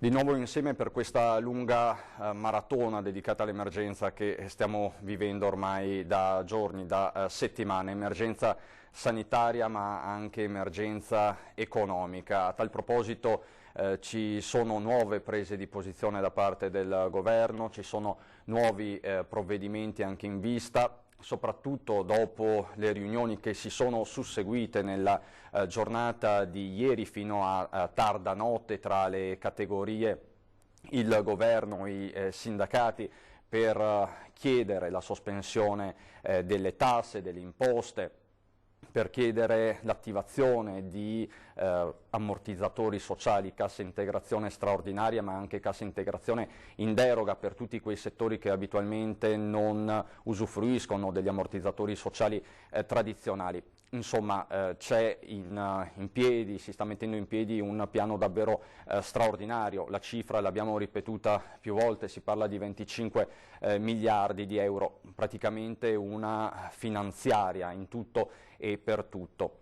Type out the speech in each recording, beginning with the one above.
Di nuovo insieme per questa lunga maratona dedicata all'emergenza che stiamo vivendo ormai da giorni, da settimane, emergenza sanitaria ma anche emergenza economica. A tal proposito ci sono nuove prese di posizione da parte del governo, ci sono nuovi provvedimenti anche in vista, soprattutto dopo le riunioni che si sono susseguite nella giornata di ieri fino a tarda notte tra le categorie, il governo, i sindacati, per chiedere la sospensione delle tasse, delle imposte, per chiedere l'attivazione di ammortizzatori sociali, cassa integrazione straordinaria ma anche cassa integrazione in deroga per tutti quei settori che abitualmente non usufruiscono degli ammortizzatori sociali tradizionali. Insomma, c'è in piedi, si sta mettendo in piedi un piano davvero straordinario, la cifra l'abbiamo ripetuta più volte, si parla di 25 miliardi di euro, praticamente una finanziaria in tutto e per tutto.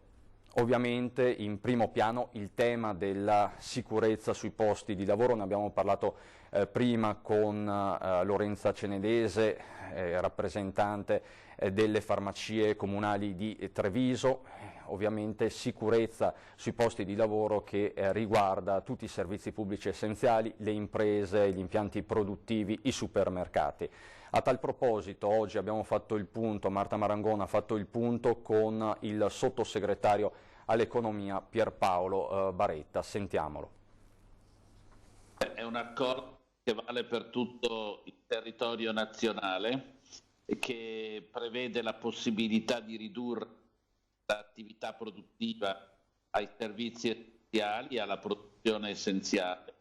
Ovviamente in primo piano il tema della sicurezza sui posti di lavoro, ne abbiamo parlato prima con Lorenza Cenedese, rappresentante delle farmacie comunali di Treviso, ovviamente sicurezza sui posti di lavoro che riguarda tutti i servizi pubblici essenziali, le imprese, gli impianti produttivi, i supermercati. A tal proposito oggi abbiamo fatto il punto, Marta Marangona ha fatto il punto con il sottosegretario all'economia Pierpaolo Baretta. Sentiamolo. È un accordo che vale per tutto il territorio nazionale e che prevede la possibilità di ridurre l'attività produttiva ai servizi essenziali e alla produzione essenziale,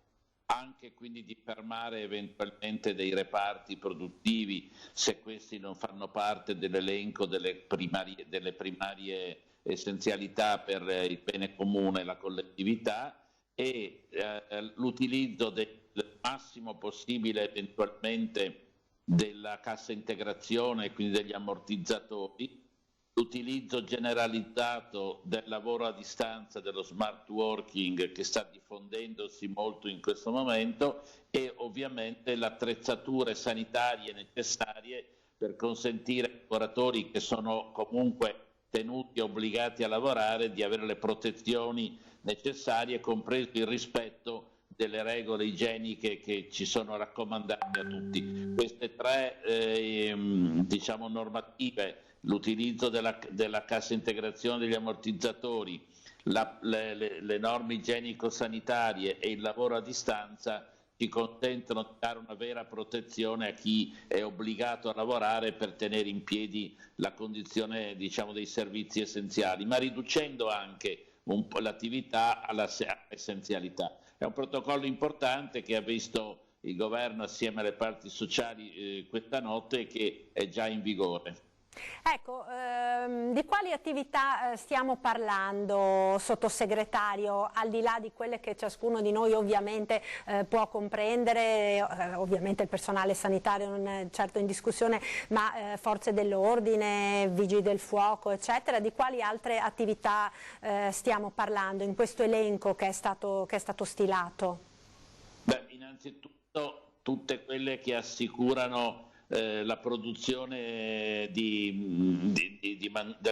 anche quindi di fermare eventualmente dei reparti produttivi se questi non fanno parte dell'elenco delle primarie essenzialità per il bene comune e la collettività, e l'utilizzo del massimo possibile eventualmente della cassa integrazione e quindi degli ammortizzatori, l'utilizzo generalizzato del lavoro a distanza, dello smart working che sta diffondendosi molto in questo momento, e ovviamente le attrezzature sanitarie necessarie per consentire ai lavoratori che sono comunque tenuti e obbligati a lavorare di avere le protezioni necessarie, compreso il rispetto delle regole igieniche che ci sono raccomandate a tutti. Queste tre diciamo normative, l'utilizzo della cassa integrazione degli ammortizzatori, le norme igienico-sanitarie e il lavoro a distanza ci consentono di dare una vera protezione a chi è obbligato a lavorare per tenere in piedi la condizione, diciamo, dei servizi essenziali, ma riducendo anche un po' l'attività all'essenzialità. È un protocollo importante che ha visto il governo assieme alle parti sociali questa notte e che è già in vigore. Ecco, di quali attività stiamo parlando, sottosegretario, al di là di quelle che ciascuno di noi ovviamente può comprendere, ovviamente il personale sanitario non è certo in discussione, ma forze dell'ordine, vigili del fuoco, eccetera, di quali altre attività stiamo parlando in questo elenco che è stato stilato? Beh, innanzitutto tutte quelle che assicurano la produzione del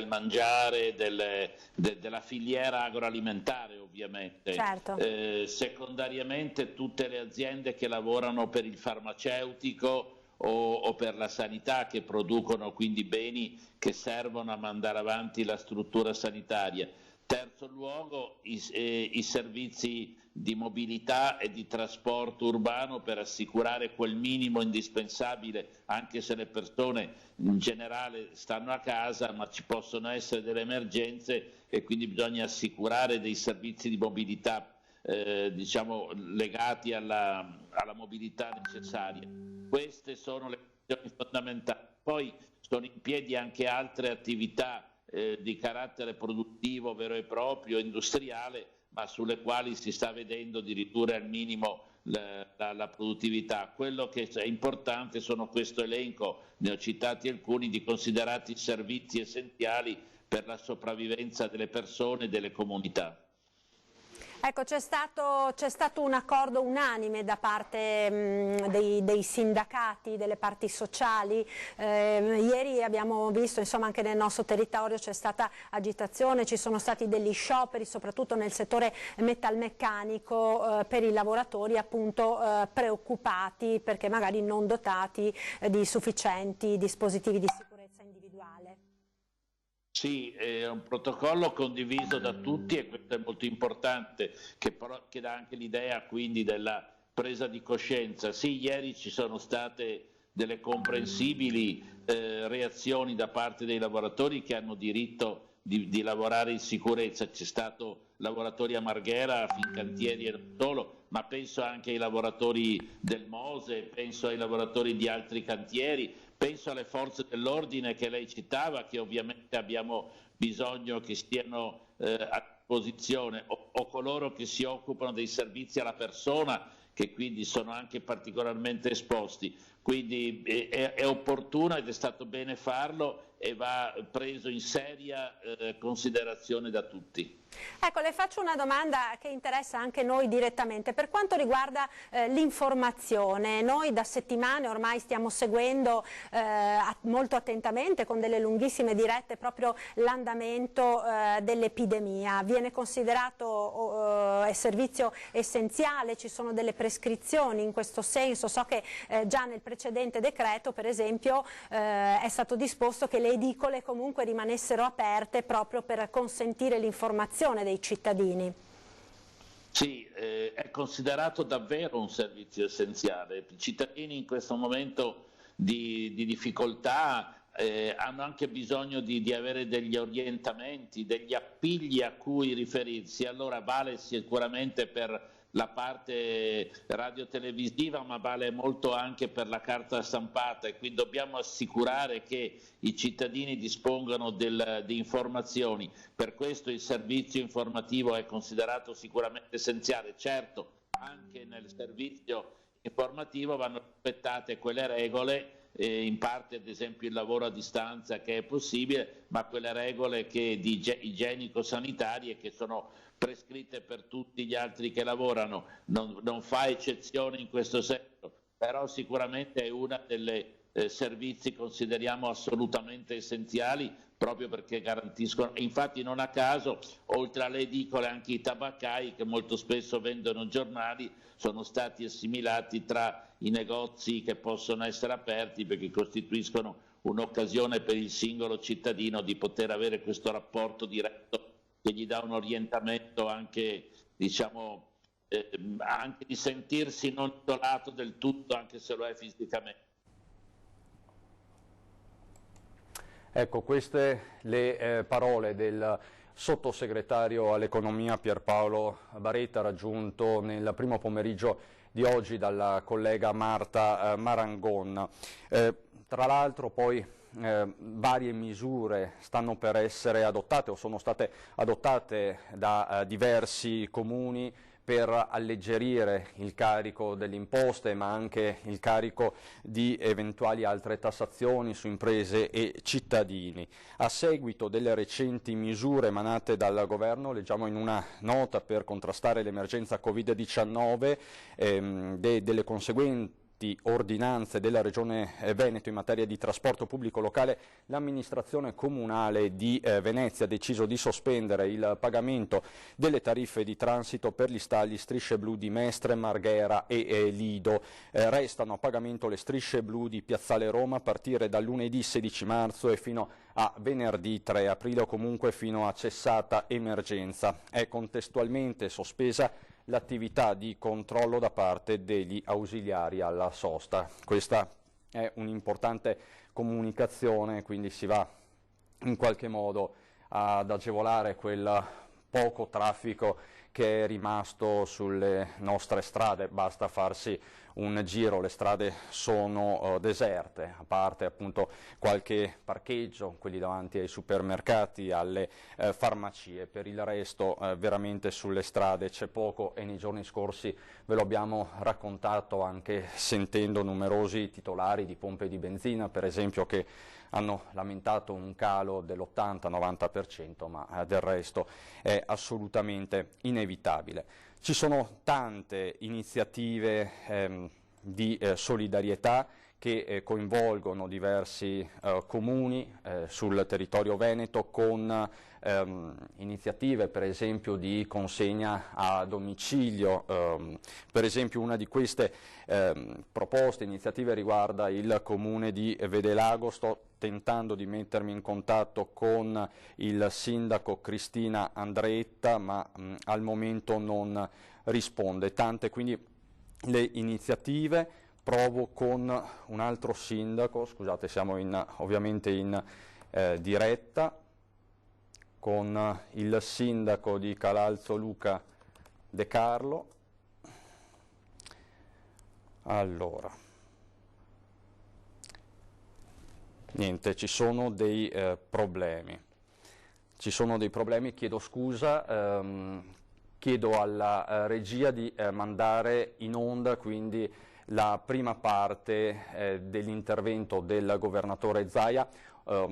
mangiare, della filiera agroalimentare ovviamente, certo. Secondariamente tutte le aziende che lavorano per il farmaceutico o per la sanità, che producono quindi beni che servono a mandare avanti la struttura sanitaria. Terzo luogo, i servizi di mobilità e di trasporto urbano per assicurare quel minimo indispensabile, anche se le persone in generale stanno a casa, ma ci possono essere delle emergenze e quindi bisogna assicurare dei servizi di mobilità diciamo legati alla mobilità necessaria. Queste sono le questioni fondamentali. Poi sono in piedi anche altre attività di carattere produttivo vero e proprio, industriale, ma sulle quali si sta vedendo di ridurre al minimo la produttività. Quello che è importante sono questo elenco, ne ho citati alcuni, di considerati servizi essenziali per la sopravvivenza delle persone e delle comunità. Ecco, c'è stato un accordo unanime da parte dei sindacati, delle parti sociali. Ieri abbiamo visto, insomma, anche nel nostro territorio c'è stata agitazione, ci sono stati degli scioperi, soprattutto nel settore metalmeccanico, per i lavoratori appunto preoccupati perché magari non dotati di sufficienti dispositivi di sicurezza individuale. Sì, è un protocollo condiviso da tutti e questo è molto importante, che dà anche l'idea quindi della presa di coscienza. Sì, ieri ci sono state delle comprensibili reazioni da parte dei lavoratori che hanno diritto di lavorare in sicurezza. C'è stato lavoratori a Marghera, Fincantieri e non solo, ma penso anche ai lavoratori del Mose, penso ai lavoratori di altri cantieri, penso alle forze dell'ordine che lei citava, che ovviamente abbiamo bisogno che stiano a disposizione, o coloro che si occupano dei servizi alla persona, che quindi sono anche particolarmente esposti. Quindi è opportuno ed è stato bene farlo e va preso in seria considerazione da tutti. Ecco, le faccio una domanda che interessa anche noi direttamente. Per quanto riguarda l'informazione, noi da settimane ormai stiamo seguendo molto attentamente, con delle lunghissime dirette, proprio l'andamento dell'epidemia. Viene considerato servizio essenziale, ci sono delle prescrizioni in questo senso. So che già nel precedente decreto, per esempio, è stato disposto che le edicole comunque rimanessero aperte proprio per consentire l'informazione dei cittadini. Sì, è considerato davvero un servizio essenziale. I cittadini in questo momento di difficoltà hanno anche bisogno di avere degli orientamenti, degli appigli a cui riferirsi. Allora vale sicuramente per la parte radiotelevisiva, ma vale molto anche per la carta stampata, e quindi dobbiamo assicurare che i cittadini dispongano di informazioni. Per questo il servizio informativo è considerato sicuramente essenziale. Certo, anche nel servizio informativo vanno rispettate quelle regole, in parte ad esempio il lavoro a distanza che è possibile, ma quelle regole di igienico-sanitarie che sono prescritte per tutti gli altri che lavorano, non fa eccezione in questo senso, però sicuramente è una delle servizi consideriamo assolutamente essenziali, proprio perché garantiscono, infatti non a caso oltre alle edicole anche i tabaccai, che molto spesso vendono giornali, sono stati assimilati tra i negozi che possono essere aperti, perché costituiscono un'occasione per il singolo cittadino di poter avere questo rapporto diretto che gli dà un orientamento anche, diciamo, anche di sentirsi non isolato del tutto, anche se lo è fisicamente. Ecco, queste le parole del sottosegretario all'economia Pierpaolo Baretta, raggiunto nel primo pomeriggio di oggi dalla collega Marta Marangon. Tra l'altro poi varie misure stanno per essere adottate o sono state adottate da diversi comuni per alleggerire il carico delle imposte, ma anche il carico di eventuali altre tassazioni su imprese e cittadini. A seguito delle recenti misure emanate dal Governo, leggiamo in una nota per contrastare l'emergenza Covid-19, delle conseguenti ordinanze della Regione Veneto in materia di trasporto pubblico locale, l'amministrazione comunale di Venezia ha deciso di sospendere il pagamento delle tariffe di transito per gli stalli Strisce Blu di Mestre, Marghera e Lido. Restano a pagamento le strisce blu di Piazzale Roma a partire dal lunedì 16 marzo e fino a venerdì 3 aprile o comunque fino a cessata emergenza. È contestualmente sospesa l'attività di controllo da parte degli ausiliari alla sosta. Questa è un'importante comunicazione, quindi si va in qualche modo ad agevolare quel poco traffico che è rimasto sulle nostre strade. Basta farsi un giro, le strade sono deserte, a parte appunto qualche parcheggio, quelli davanti ai supermercati, alle farmacie. Per il resto veramente sulle strade c'è poco, e nei giorni scorsi ve lo abbiamo raccontato anche sentendo numerosi titolari di pompe di benzina, per esempio, che hanno lamentato un calo dell'80-90%, ma del resto è assolutamente inevitabile. Ci sono tante iniziative di solidarietà che coinvolgono diversi comuni sul territorio veneto, con iniziative per esempio di consegna a domicilio. Per esempio una di queste proposte, iniziative, riguarda il comune di Vedelago. Sto tentando di mettermi in contatto con il sindaco Cristina Andretta, ma al momento non risponde. Tante quindi le iniziative. Provo con un altro sindaco, scusate, siamo ovviamente in diretta con il sindaco di Calalzo Luca De Carlo. Allora, niente, ci sono dei problemi. Chiedo scusa, chiedo alla regia di mandare in onda quindi la prima parte dell'intervento del governatore Zaia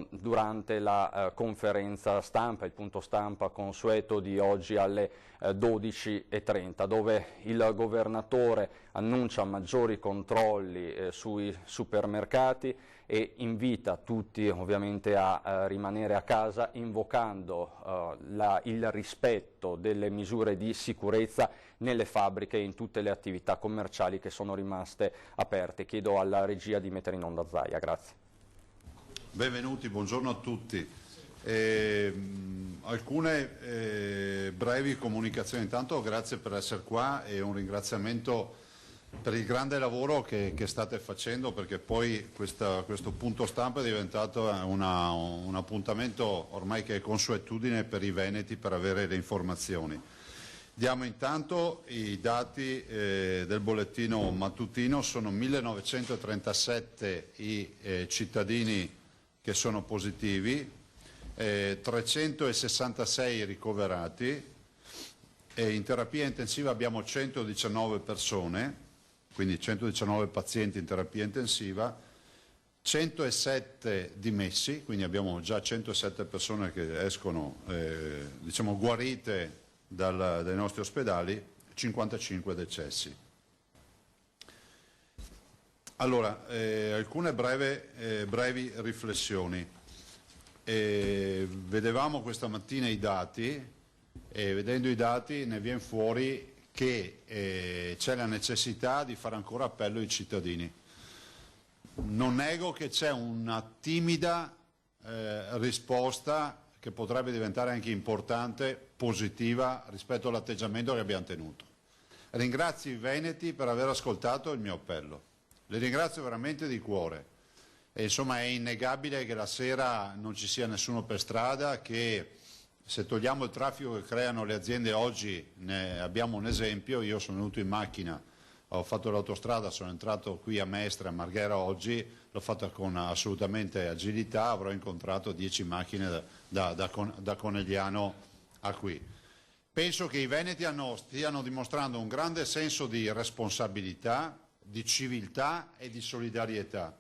durante la conferenza stampa, il punto stampa consueto di oggi alle 12:30, dove il governatore annuncia maggiori controlli sui supermercati e invita tutti ovviamente a rimanere a casa, invocando il rispetto delle misure di sicurezza nelle fabbriche e in tutte le attività commerciali che sono rimaste aperte. Chiedo alla regia di mettere in onda Zaia, grazie. Benvenuti, buongiorno a tutti. Alcune brevi comunicazioni. Intanto grazie per essere qua e un ringraziamento per il grande lavoro che state facendo, perché poi questo punto stampa è diventato un appuntamento ormai che è consuetudine per i veneti per avere le informazioni. Diamo intanto i dati del bollettino mattutino. Sono 1937 i cittadini che sono positivi, 366 ricoverati, e in terapia intensiva abbiamo 119 persone, quindi 119 pazienti in terapia intensiva, 107 dimessi, quindi abbiamo già 107 persone che escono diciamo guarite dai nostri ospedali, 55 decessi. Allora, alcune brevi riflessioni. Vedevamo questa mattina i dati e vedendo i dati ne viene fuori che c'è la necessità di fare ancora appello ai cittadini. Non nego che c'è una timida risposta che potrebbe diventare anche importante, positiva, rispetto all'atteggiamento che abbiamo tenuto. Ringrazio i veneti per aver ascoltato il mio appello. Li ringrazio veramente di cuore. E insomma è innegabile che la sera non ci sia nessuno per strada, che se togliamo il traffico che creano le aziende oggi ne abbiamo un esempio. Io sono venuto in macchina, ho fatto l'autostrada, sono entrato qui a Mestre, a Marghera oggi, l'ho fatta con assolutamente agilità, avrò incontrato 10 macchine da Conegliano a qui. Penso che i veneti stiano dimostrando un grande senso di responsabilità, di civiltà e di solidarietà.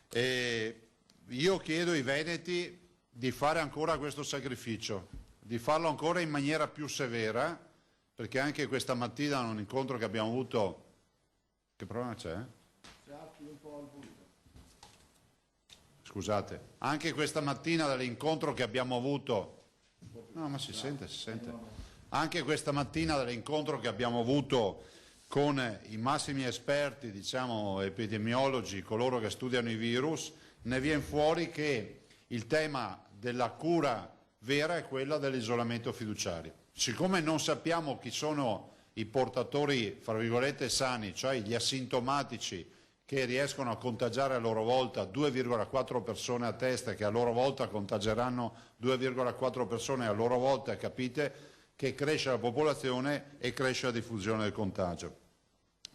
E io chiedo ai veneti di fare ancora questo sacrificio, di farlo ancora in maniera più severa, perché anche questa mattina in un incontro che abbiamo avuto... Che problema c'è? Scusate, anche questa mattina dall'incontro che abbiamo avuto... No, ma si sente. Anche questa mattina dall'incontro che abbiamo avuto con i massimi esperti, diciamo epidemiologi, coloro che studiano i virus, ne viene fuori che il tema della cura vera è quella dell'isolamento fiduciario. Siccome non sappiamo chi sono i portatori, fra virgolette, sani, cioè gli asintomatici che riescono a contagiare a loro volta 2,4 persone a testa, che a loro volta contageranno 2,4 persone a loro volta, capite che cresce la popolazione e cresce la diffusione del contagio.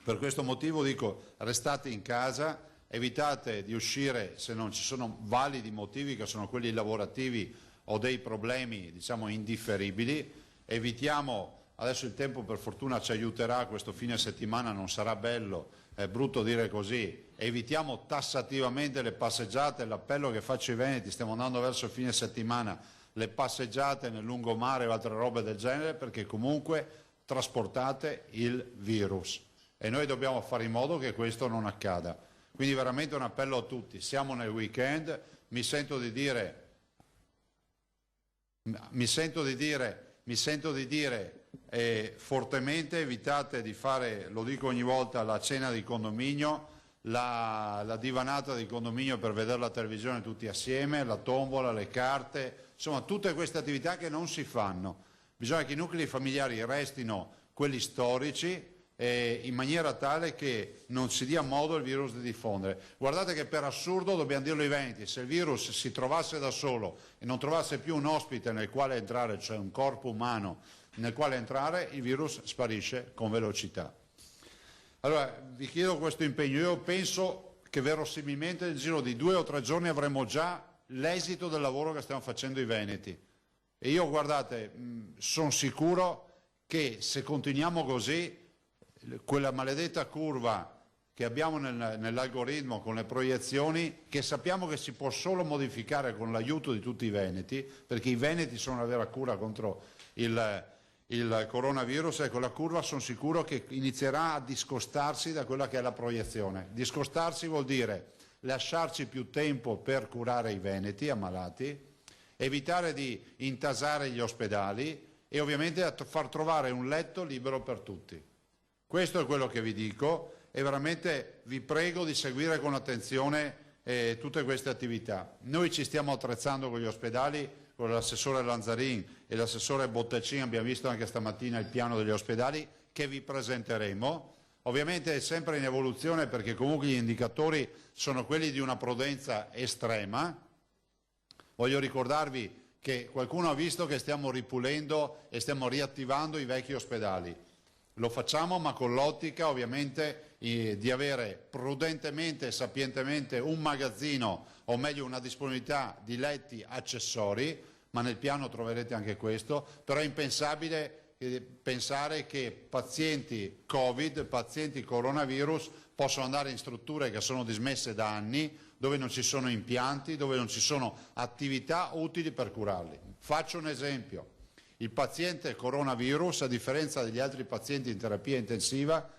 Per questo motivo dico, restate in casa, evitate di uscire se non ci sono validi motivi, che sono quelli lavorativi o dei problemi, diciamo, indifferibili. Evitiamo adesso il tempo per fortuna ci aiuterà, questo fine settimana non sarà bello, è brutto dire così, evitiamo tassativamente le passeggiate, l'appello che faccio ai veneti, stiamo andando verso il fine settimana, le passeggiate nel lungomare o altre robe del genere, perché comunque trasportate il virus e noi dobbiamo fare in modo che questo non accada. Quindi veramente un appello a tutti, siamo nel weekend, mi sento di dire fortemente evitate di fare, lo dico ogni volta, la cena di condominio, la divanata di condominio per vedere la televisione tutti assieme, la tombola, le carte, insomma tutte queste attività che non si fanno. Bisogna che i nuclei familiari restino quelli storici in maniera tale che non si dia modo al virus di diffondere. Guardate che per assurdo, dobbiamo dirlo ai veneti, se il virus si trovasse da solo e non trovasse più un ospite nel quale entrare, cioè un corpo umano nel quale entrare, il virus sparisce con velocità. Allora vi chiedo questo impegno, io penso che verosimilmente nel giro di 2 o 3 giorni avremo già l'esito del lavoro che stiamo facendo i veneti e io guardate sono sicuro che se continuiamo così quella maledetta curva che abbiamo nell'algoritmo con le proiezioni, che sappiamo che si può solo modificare con l'aiuto di tutti i veneti, perché i veneti sono la vera cura contro il coronavirus, ecco la curva sono sicuro che inizierà a discostarsi da quella che è la proiezione. Discostarsi vuol dire lasciarci più tempo per curare i veneti ammalati, evitare di intasare gli ospedali e ovviamente far trovare un letto libero per tutti. Questo è quello che vi dico e veramente vi prego di seguire con attenzione tutte queste attività. Noi ci stiamo attrezzando con gli ospedali, con l'assessore Lanzarin e l'assessore Bottacin, abbiamo visto anche stamattina il piano degli ospedali che vi presenteremo. Ovviamente è sempre in evoluzione perché comunque gli indicatori sono quelli di una prudenza estrema. Voglio ricordarvi che qualcuno ha visto che stiamo ripulendo e stiamo riattivando i vecchi ospedali. Lo facciamo ma con l'ottica ovviamente di avere prudentemente e sapientemente un magazzino o meglio una disponibilità di letti accessori, ma nel piano troverete anche questo, però è impensabile pensare che pazienti Covid, pazienti coronavirus possono andare in strutture che sono dismesse da anni, dove non ci sono impianti, dove non ci sono attività utili per curarli. Faccio un esempio. Il paziente coronavirus, a differenza degli altri pazienti in terapia intensiva,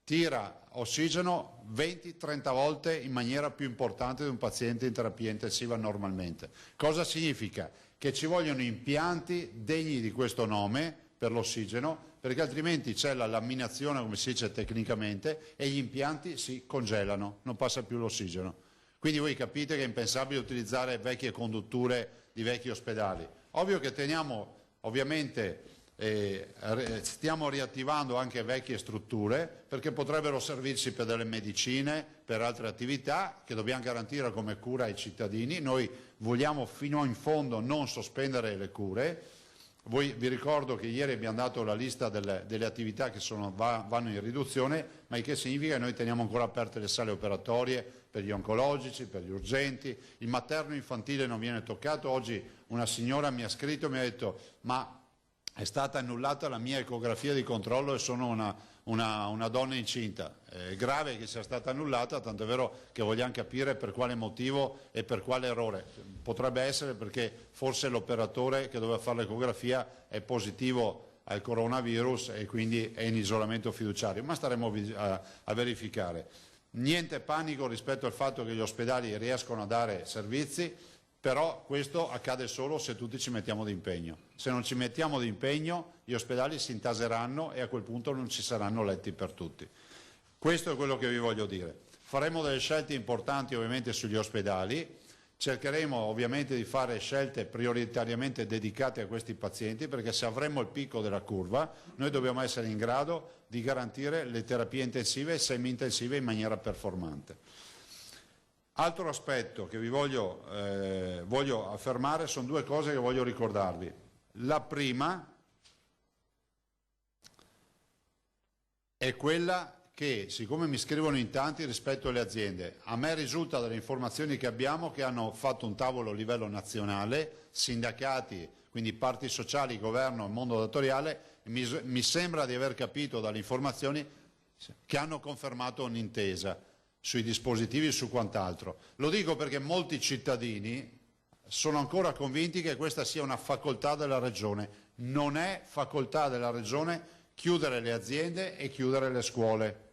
tira ossigeno 20-30 volte in maniera più importante di un paziente in terapia intensiva normalmente. Cosa significa? Che ci vogliono impianti degni di questo nome per l'ossigeno, perché altrimenti c'è la laminazione, come si dice tecnicamente, e gli impianti si congelano, non passa più l'ossigeno. Quindi voi capite che è impensabile utilizzare vecchie condutture di vecchi ospedali. Ovvio che teniamo... Ovviamente stiamo riattivando anche vecchie strutture perché potrebbero servirci per delle medicine, per altre attività che dobbiamo garantire come cura ai cittadini. Noi vogliamo fino in fondo non sospendere le cure. Vi ricordo che ieri abbiamo dato la lista delle attività che vanno in riduzione, ma il che significa che noi teniamo ancora aperte le sale operatorie per gli oncologici, per gli urgenti, il materno infantile non viene toccato. Oggi una signora mi ha scritto e mi ha detto ma è stata annullata la mia ecografia di controllo e sono una donna incinta. È grave che sia stata annullata, tanto è vero che vogliamo capire per quale motivo e per quale errore. Potrebbe essere perché forse l'operatore che doveva fare l'ecografia è positivo al coronavirus e quindi è in isolamento fiduciario, ma staremo a verificare. Niente panico rispetto al fatto che gli ospedali riescono a dare servizi, però questo accade solo se tutti ci mettiamo d'impegno. Se non ci mettiamo d'impegno gli ospedali si intaseranno e a quel punto non ci saranno letti per tutti. Questo è quello che vi voglio dire. Faremo delle scelte importanti ovviamente sugli ospedali, cercheremo ovviamente di fare scelte prioritariamente dedicate a questi pazienti perché se avremo il picco della curva noi dobbiamo essere in grado di garantire le terapie intensive e semi-intensive in maniera performante. Altro aspetto che vi voglio affermare sono due cose che voglio ricordarvi. La prima è quella che, siccome mi scrivono in tanti rispetto alle aziende, a me risulta dalle informazioni che abbiamo che hanno fatto un tavolo a livello nazionale, sindacati quindi parti sociali, governo e mondo datoriale, mi sembra di aver capito dalle informazioni che hanno confermato un'intesa sui dispositivi e su quant'altro. Lo dico perché molti cittadini sono ancora convinti che questa sia una facoltà della Regione. Non è facoltà della Regione chiudere le aziende e chiudere le scuole.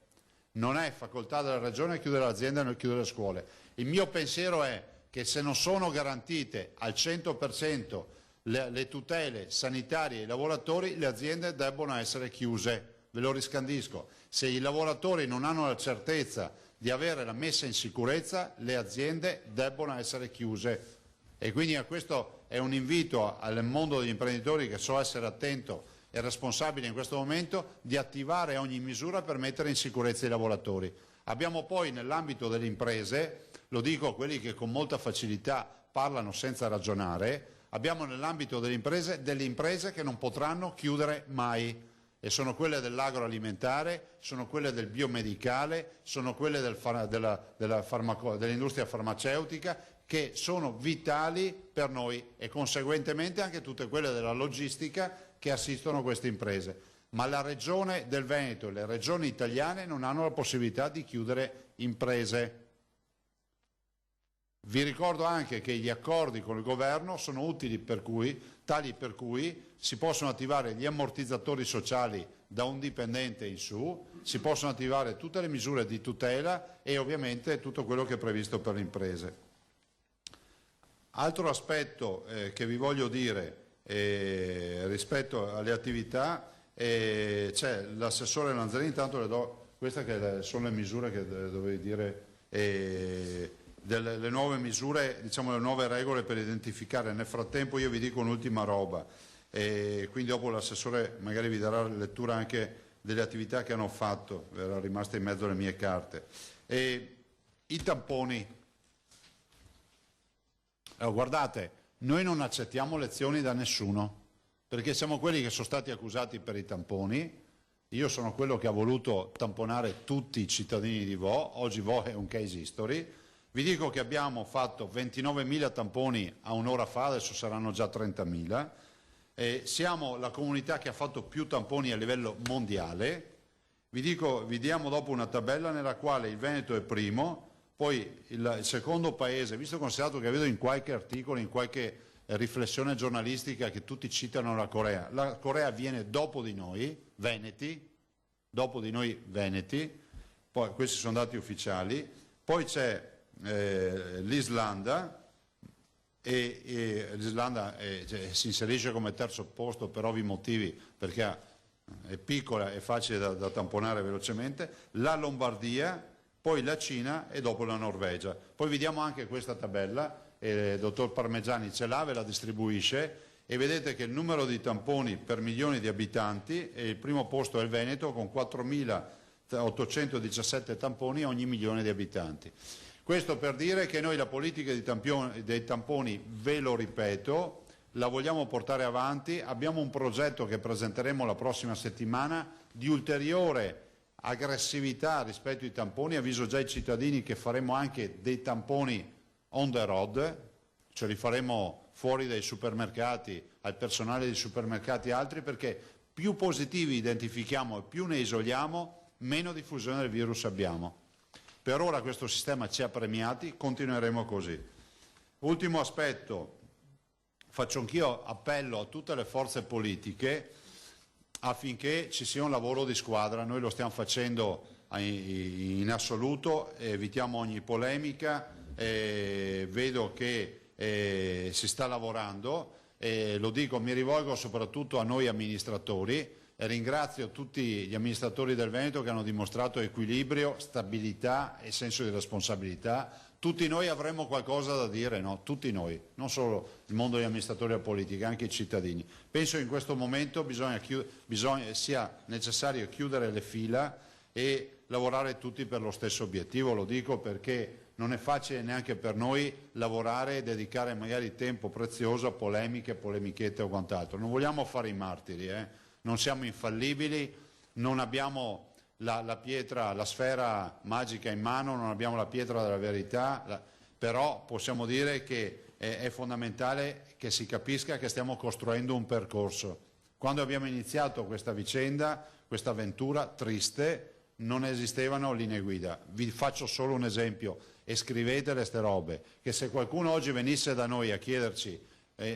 Non è facoltà della Regione chiudere le aziende e chiudere le scuole. Il mio pensiero è che se non sono garantite al 100% le tutele sanitarie ai lavoratori, le aziende debbono essere chiuse. Ve lo riscandisco. Se i lavoratori non hanno la certezza di avere la messa in sicurezza, le aziende debbono essere chiuse. E quindi questo è un invito al mondo degli imprenditori, che so essere attento e responsabile in questo momento, di attivare ogni misura per mettere in sicurezza i lavoratori. Abbiamo poi nell'ambito delle imprese, lo dico a quelli che con molta facilità parlano senza ragionare, abbiamo nell'ambito delle imprese che non potranno chiudere mai, e sono quelle dell'agroalimentare, sono quelle del biomedicale, sono quelle dell'industria farmaceutica, che sono vitali per noi, e conseguentemente anche tutte quelle della logistica che assistono queste imprese. Ma la Regione del Veneto e le regioni italiane non hanno la possibilità di chiudere imprese. Vi ricordo anche che gli accordi con il governo sono utili tali per cui si possono attivare gli ammortizzatori sociali da un dipendente in su, si possono attivare tutte le misure di tutela e ovviamente tutto quello che è previsto per le imprese. Altro aspetto che vi voglio dire rispetto alle attività, c'è l'assessore Lanzarini, intanto le do queste che sono le misure che dovevi dire, le nuove misure, diciamo le nuove regole per identificare. Nel frattempo io vi dico un'ultima roba, quindi dopo l'assessore magari vi darà lettura anche delle attività che hanno fatto, era rimasta in mezzo alle mie carte. I tamponi. Allora, guardate, noi non accettiamo lezioni da nessuno, perché siamo quelli che sono stati accusati per i tamponi. Io sono quello che ha voluto tamponare tutti i cittadini di Vo, oggi Vo è un case history. Vi dico che abbiamo fatto 29.000 tamponi a un'ora fa, adesso saranno già 30.000. Siamo la comunità che ha fatto più tamponi a livello mondiale. Vi diamo dopo una tabella nella quale il Veneto è primo. Poi il secondo paese, visto considerato che vedo in qualche articolo, in qualche riflessione giornalistica che tutti citano la Corea viene dopo di noi, Veneti, poi questi sono dati ufficiali, poi c'è l'Islanda, e l'Islanda si inserisce come terzo posto per ovvi motivi, perché è piccola e facile da tamponare velocemente, la Lombardia, poi la Cina e dopo la Norvegia. Poi vediamo anche questa tabella, il dottor Parmegiani ce l'ha, ve la distribuisce, e vedete che il numero di tamponi per milioni di abitanti, e il primo posto è il Veneto con 4.817 tamponi ogni milione di abitanti. Questo per dire che noi la politica dei tamponi, ve lo ripeto, la vogliamo portare avanti. Abbiamo un progetto che presenteremo la prossima settimana di ulteriore aggressività rispetto ai tamponi. Avviso già i cittadini che faremo anche dei tamponi on the road, cioè li faremo fuori dai supermercati, al personale dei supermercati e altri, perché più positivi identifichiamo e più ne isoliamo, meno diffusione del virus abbiamo. Per ora questo sistema ci ha premiati, continueremo così. Ultimo aspetto, faccio anch'io appello a tutte le forze politiche affinché ci sia un lavoro di squadra. Noi lo stiamo facendo in assoluto, evitiamo ogni polemica, vedo che si sta lavorando, lo dico, mi rivolgo soprattutto a noi amministratori, e ringrazio tutti gli amministratori del Veneto che hanno dimostrato equilibrio, stabilità e senso di responsabilità. Tutti noi avremmo qualcosa da dire, no? Tutti noi, non solo il mondo degli amministratori della politica, anche i cittadini. Penso che in questo momento sia necessario chiudere le fila e lavorare tutti per lo stesso obiettivo. Lo dico perché non è facile neanche per noi lavorare e dedicare magari tempo prezioso a polemiche, polemichette o quant'altro. Non vogliamo fare i martiri, non siamo infallibili, non abbiamo la pietra, la sfera magica in mano, non abbiamo la pietra della verità, però possiamo dire che è fondamentale che si capisca che stiamo costruendo un percorso. Quando abbiamo iniziato questa vicenda, questa avventura triste, non esistevano linee guida. Vi faccio solo un esempio e scrivete queste robe, che se qualcuno oggi venisse da noi a chiederci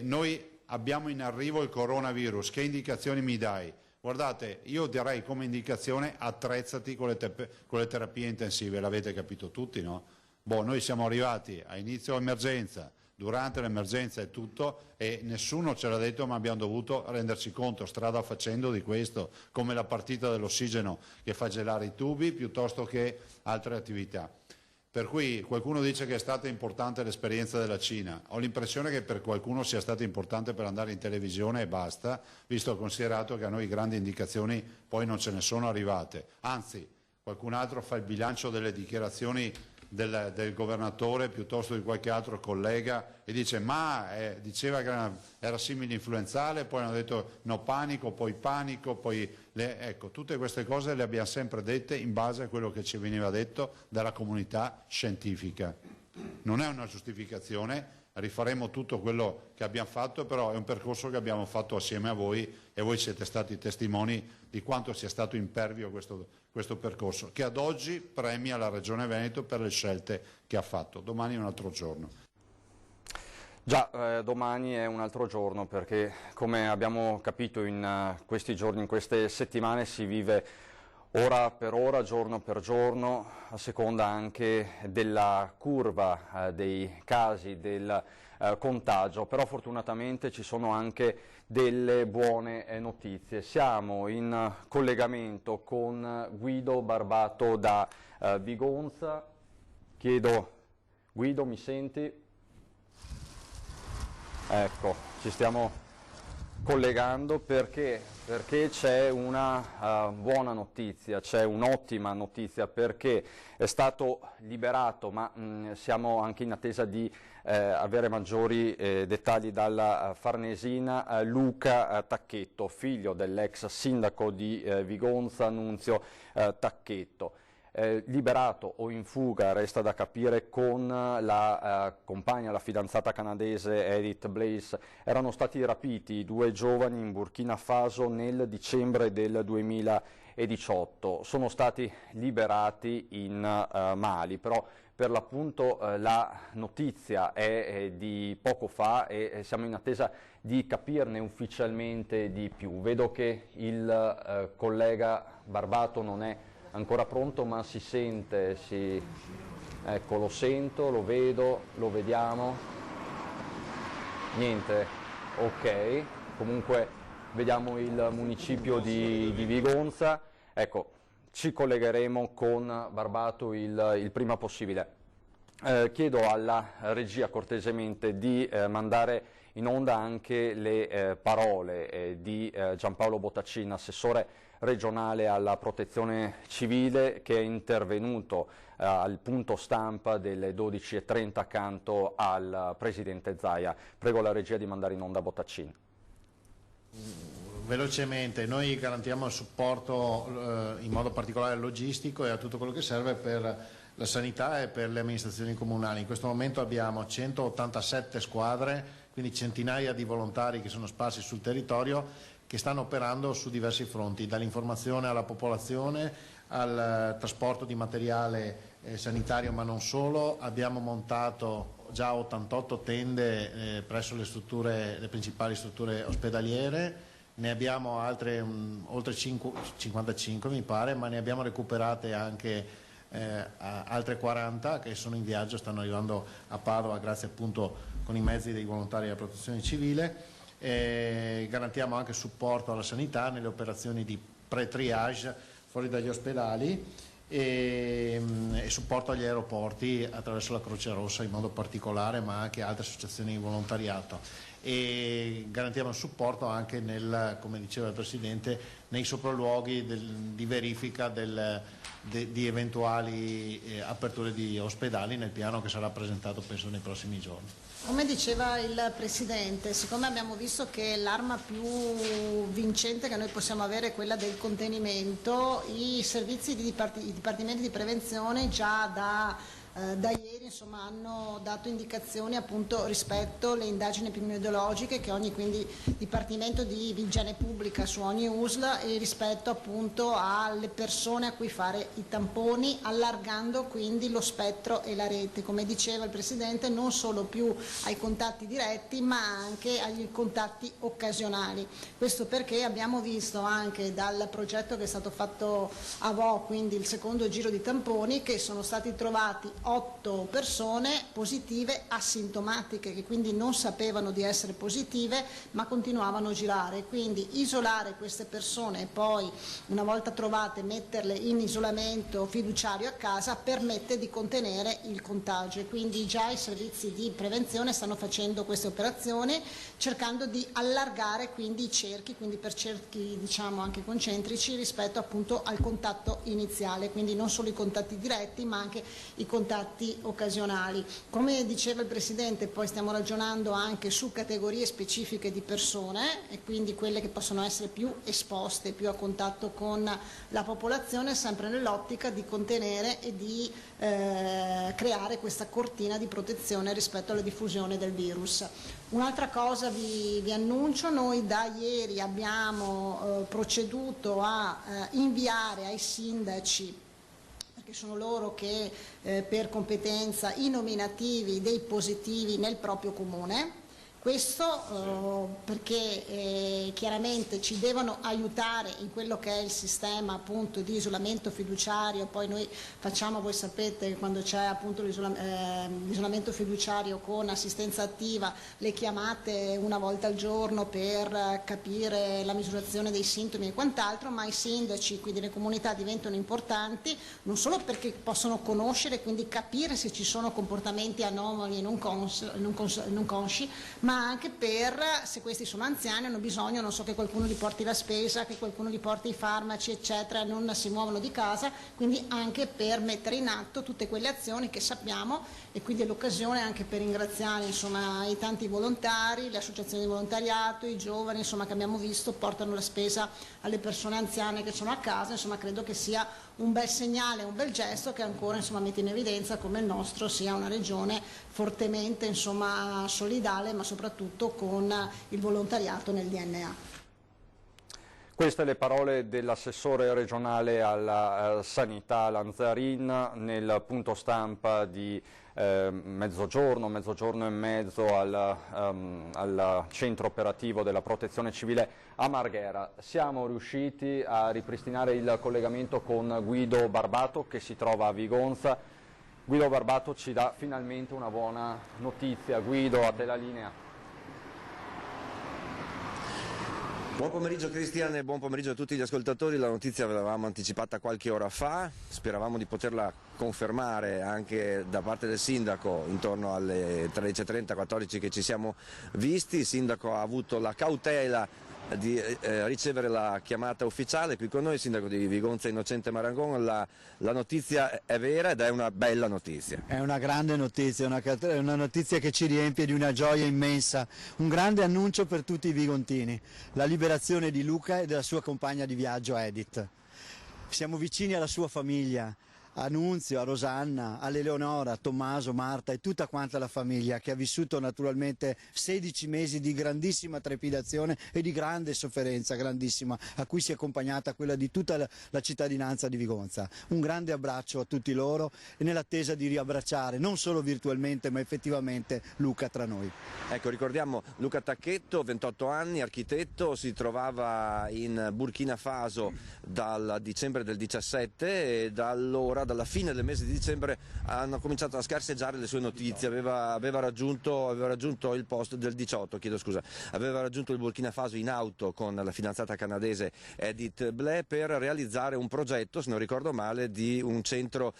noi abbiamo in arrivo il coronavirus, che indicazioni mi dai? Guardate, io direi come indicazione attrezzati con le terapie intensive, l'avete capito tutti, no? Noi siamo arrivati a inizio emergenza, durante l'emergenza e tutto, e nessuno ce l'ha detto, ma abbiamo dovuto renderci conto strada facendo di questo, come la partita dell'ossigeno che fa gelare i tubi piuttosto che altre attività. Per cui qualcuno dice che è stata importante l'esperienza della Cina, ho l'impressione che per qualcuno sia stata importante per andare in televisione e basta, visto e considerato che a noi grandi indicazioni poi non ce ne sono arrivate, anzi qualcun altro fa il bilancio delle dichiarazioni del governatore piuttosto di qualche altro collega e dice diceva che era simile influenzale, poi hanno detto no panico, poi ecco, tutte queste cose le abbiamo sempre dette in base a quello che ci veniva detto dalla comunità scientifica. Non è una giustificazione, rifaremo tutto quello che abbiamo fatto, però è un percorso che abbiamo fatto assieme a voi e voi siete stati testimoni di quanto sia stato impervio questo percorso, che ad oggi premia la Regione Veneto per le scelte che ha fatto. Domani è un altro giorno. Già, domani è un altro giorno perché, come abbiamo capito in questi giorni, in queste settimane, si vive ora per ora, giorno per giorno, a seconda anche della curva dei casi, del contagio, però fortunatamente ci sono anche delle buone notizie. Siamo in collegamento con Guido Barbato da Vigonza. Chiedo, Guido, mi senti? Ecco, ci stiamo collegando perché c'è una buona notizia, c'è un'ottima notizia perché è stato liberato, ma siamo anche in attesa di avere maggiori dettagli dalla Farnesina, Luca Tacchetto, figlio dell'ex sindaco di Vigonza, Nunzio Tacchetto. Liberato o in fuga resta da capire con la compagna, la fidanzata canadese Edith Blaze. Erano stati rapiti due giovani in Burkina Faso nel dicembre del 2018, sono stati liberati in Mali, però per l'appunto la notizia è di poco fa e siamo in attesa di capirne ufficialmente di più. Vedo che il collega Barbato non è ancora pronto, ma si sente, ecco, lo sento, lo vedo, lo vediamo, niente, ok, comunque vediamo il municipio di Vigonza, ecco, ci collegheremo con Barbato il prima possibile. Chiedo alla regia cortesemente di mandare in onda anche le parole di Giampaolo Botaccin, assessore regionale alla protezione civile, che è intervenuto al punto stampa delle 12:30 accanto al presidente Zaia. Prego la regia di mandare in onda Botaccin. Velocemente, noi garantiamo il supporto in modo particolare logistico e a tutto quello che serve per la sanità e per le amministrazioni comunali. In questo momento abbiamo 187 squadre, quindi centinaia di volontari che sono sparsi sul territorio, che stanno operando su diversi fronti, dall'informazione alla popolazione, al trasporto di materiale sanitario, ma non solo. Abbiamo montato già 88 tende presso le principali strutture ospedaliere, ne abbiamo altre oltre 55 mi pare, ma ne abbiamo recuperate anche altre 40 che sono in viaggio, stanno arrivando a Padova grazie appunto con i mezzi dei volontari della protezione civile. Garantiamo anche supporto alla sanità nelle operazioni di pre-triage fuori dagli ospedali e supporto agli aeroporti attraverso la Croce Rossa in modo particolare, ma anche altre associazioni di volontariato, e garantiamo supporto anche come diceva il Presidente, nei sopralluoghi di verifica di eventuali aperture di ospedali nel piano che sarà presentato penso nei prossimi giorni. Come diceva il Presidente, siccome abbiamo visto che l'arma più vincente che noi possiamo avere è quella del contenimento, i servizi i dipartimenti di prevenzione già da ieri ieri insomma, hanno dato indicazioni appunto rispetto alle indagini epidemiologiche che ogni quindi Dipartimento di Igiene Pubblica su ogni USL e rispetto appunto alle persone a cui fare i tamponi, allargando quindi lo spettro e la rete, come diceva il Presidente, non solo più ai contatti diretti ma anche agli contatti occasionali. Questo perché abbiamo visto anche dal progetto che è stato fatto a Vo, quindi il secondo giro di tamponi, che sono stati trovati 8 persone positive asintomatiche che quindi non sapevano di essere positive ma continuavano a girare, quindi isolare queste persone e poi una volta trovate metterle in isolamento fiduciario a casa permette di contenere il contagio, quindi già i servizi di prevenzione stanno facendo queste operazioni cercando di allargare quindi i cerchi, quindi per cerchi diciamo anche concentrici rispetto appunto al contatto iniziale, quindi non solo i contatti diretti ma anche i contatti occasionali. Come diceva il Presidente, poi stiamo ragionando anche su categorie specifiche di persone e quindi quelle che possono essere più esposte, più a contatto con la popolazione, sempre nell'ottica di contenere e di creare questa cortina di protezione rispetto alla diffusione del virus. Un'altra cosa vi annuncio, noi da ieri abbiamo proceduto a inviare ai sindaci, perché sono loro che per competenza i nominativi dei positivi nel proprio comune. Questo perché chiaramente ci devono aiutare in quello che è il sistema appunto di isolamento fiduciario, poi noi facciamo, voi sapete, quando c'è appunto l'isolamento fiduciario con assistenza attiva, le chiamate una volta al giorno per capire la misurazione dei sintomi e quant'altro, ma i sindaci, quindi le comunità diventano importanti non solo perché possono conoscere e quindi capire se ci sono comportamenti anomali e non consci, ma anche per, se questi sono anziani, hanno bisogno, non so, che qualcuno gli porti la spesa, che qualcuno gli porti i farmaci, eccetera, non si muovono di casa, quindi anche per mettere in atto tutte quelle azioni che sappiamo e quindi è l'occasione anche per ringraziare insomma, i tanti volontari, le associazioni di volontariato, i giovani insomma, che abbiamo visto portano la spesa alle persone anziane che sono a casa, insomma credo che sia un bel segnale, un bel gesto che ancora insomma, mette in evidenza come il nostro sia una regione fortemente insomma, solidale ma soprattutto con il volontariato nel DNA. Queste le parole dell'assessore regionale alla sanità Lanzarin nel punto stampa di mezzogiorno e mezzo al centro operativo della protezione civile a Marghera. Siamo riusciti a ripristinare il collegamento con Guido Barbato che si trova a Vigonza. Guido Barbato ci dà finalmente una buona notizia. Guido, a te la linea. Buon pomeriggio Cristian e buon pomeriggio a tutti gli ascoltatori. La notizia l'avevamo anticipata qualche ora fa, speravamo di poterla confermare anche da parte del sindaco intorno alle 13:30-14 che ci siamo visti. Il sindaco ha avuto la cautela di ricevere la chiamata ufficiale qui con noi, il sindaco di Vigonza Innocente Marangon. La notizia è vera ed è una bella notizia. È una grande notizia, una notizia che ci riempie di una gioia immensa, un grande annuncio per tutti i vigontini, la liberazione di Luca e della sua compagna di viaggio Edith. Siamo vicini alla sua famiglia, a Nunzio, a Rosanna, a Eleonora, a Tommaso, Marta e tutta quanta la famiglia che ha vissuto naturalmente 16 mesi di grandissima trepidazione e di grande sofferenza, grandissima, a cui si è accompagnata quella di tutta la cittadinanza di Vigonza. Un grande abbraccio a tutti loro e nell'attesa di riabbracciare non solo virtualmente ma effettivamente Luca tra noi. Ecco, ricordiamo Luca Tacchetto, 28 anni, architetto, si trovava in Burkina Faso dal dicembre del 17 e da allora, dalla fine del mese di dicembre, hanno cominciato a scarseggiare le sue notizie. Aveva raggiunto il posto del 18, aveva raggiunto il Burkina Faso in auto con la fidanzata canadese Edith Blais per realizzare un progetto, se non ricordo male, di un centro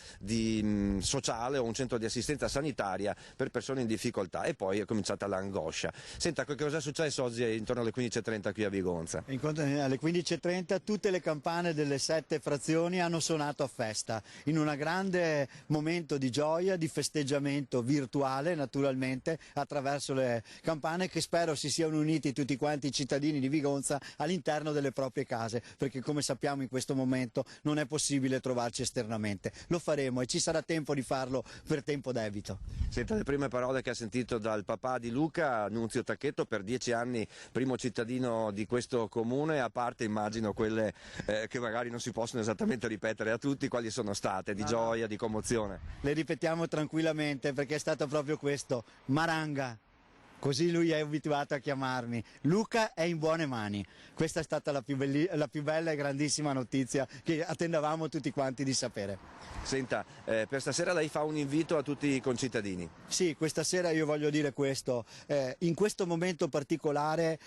sociale o un centro di assistenza sanitaria per persone in difficoltà, e poi è cominciata l'angoscia. Senta, che cosa è successo oggi intorno alle 15:30 qui a Vigonza? Alle 15:30 tutte le campane delle 7 frazioni hanno suonato a festa. in un grande momento di gioia, di festeggiamento virtuale naturalmente attraverso le campane, che spero si siano uniti tutti quanti i cittadini di Vigonza all'interno delle proprie case, perché come sappiamo in questo momento non è possibile trovarci esternamente. Lo faremo e ci sarà tempo di farlo per tempo debito. Senta, le prime parole che ha sentito dal papà di Luca, Nunzio Tacchetto, per 10 anni primo cittadino di questo comune, a parte immagino quelle che magari non si possono esattamente ripetere a tutti, quali sono state? Di gioia, di commozione? Le ripetiamo tranquillamente perché è stato proprio questo, Maranga. Così lui è abituato a chiamarmi. Luca è in buone mani. Questa è stata la più bella e grandissima notizia che attendavamo tutti quanti di sapere. Senta, per stasera lei fa un invito a tutti i concittadini. Sì, questa sera io voglio dire questo. In questo momento particolare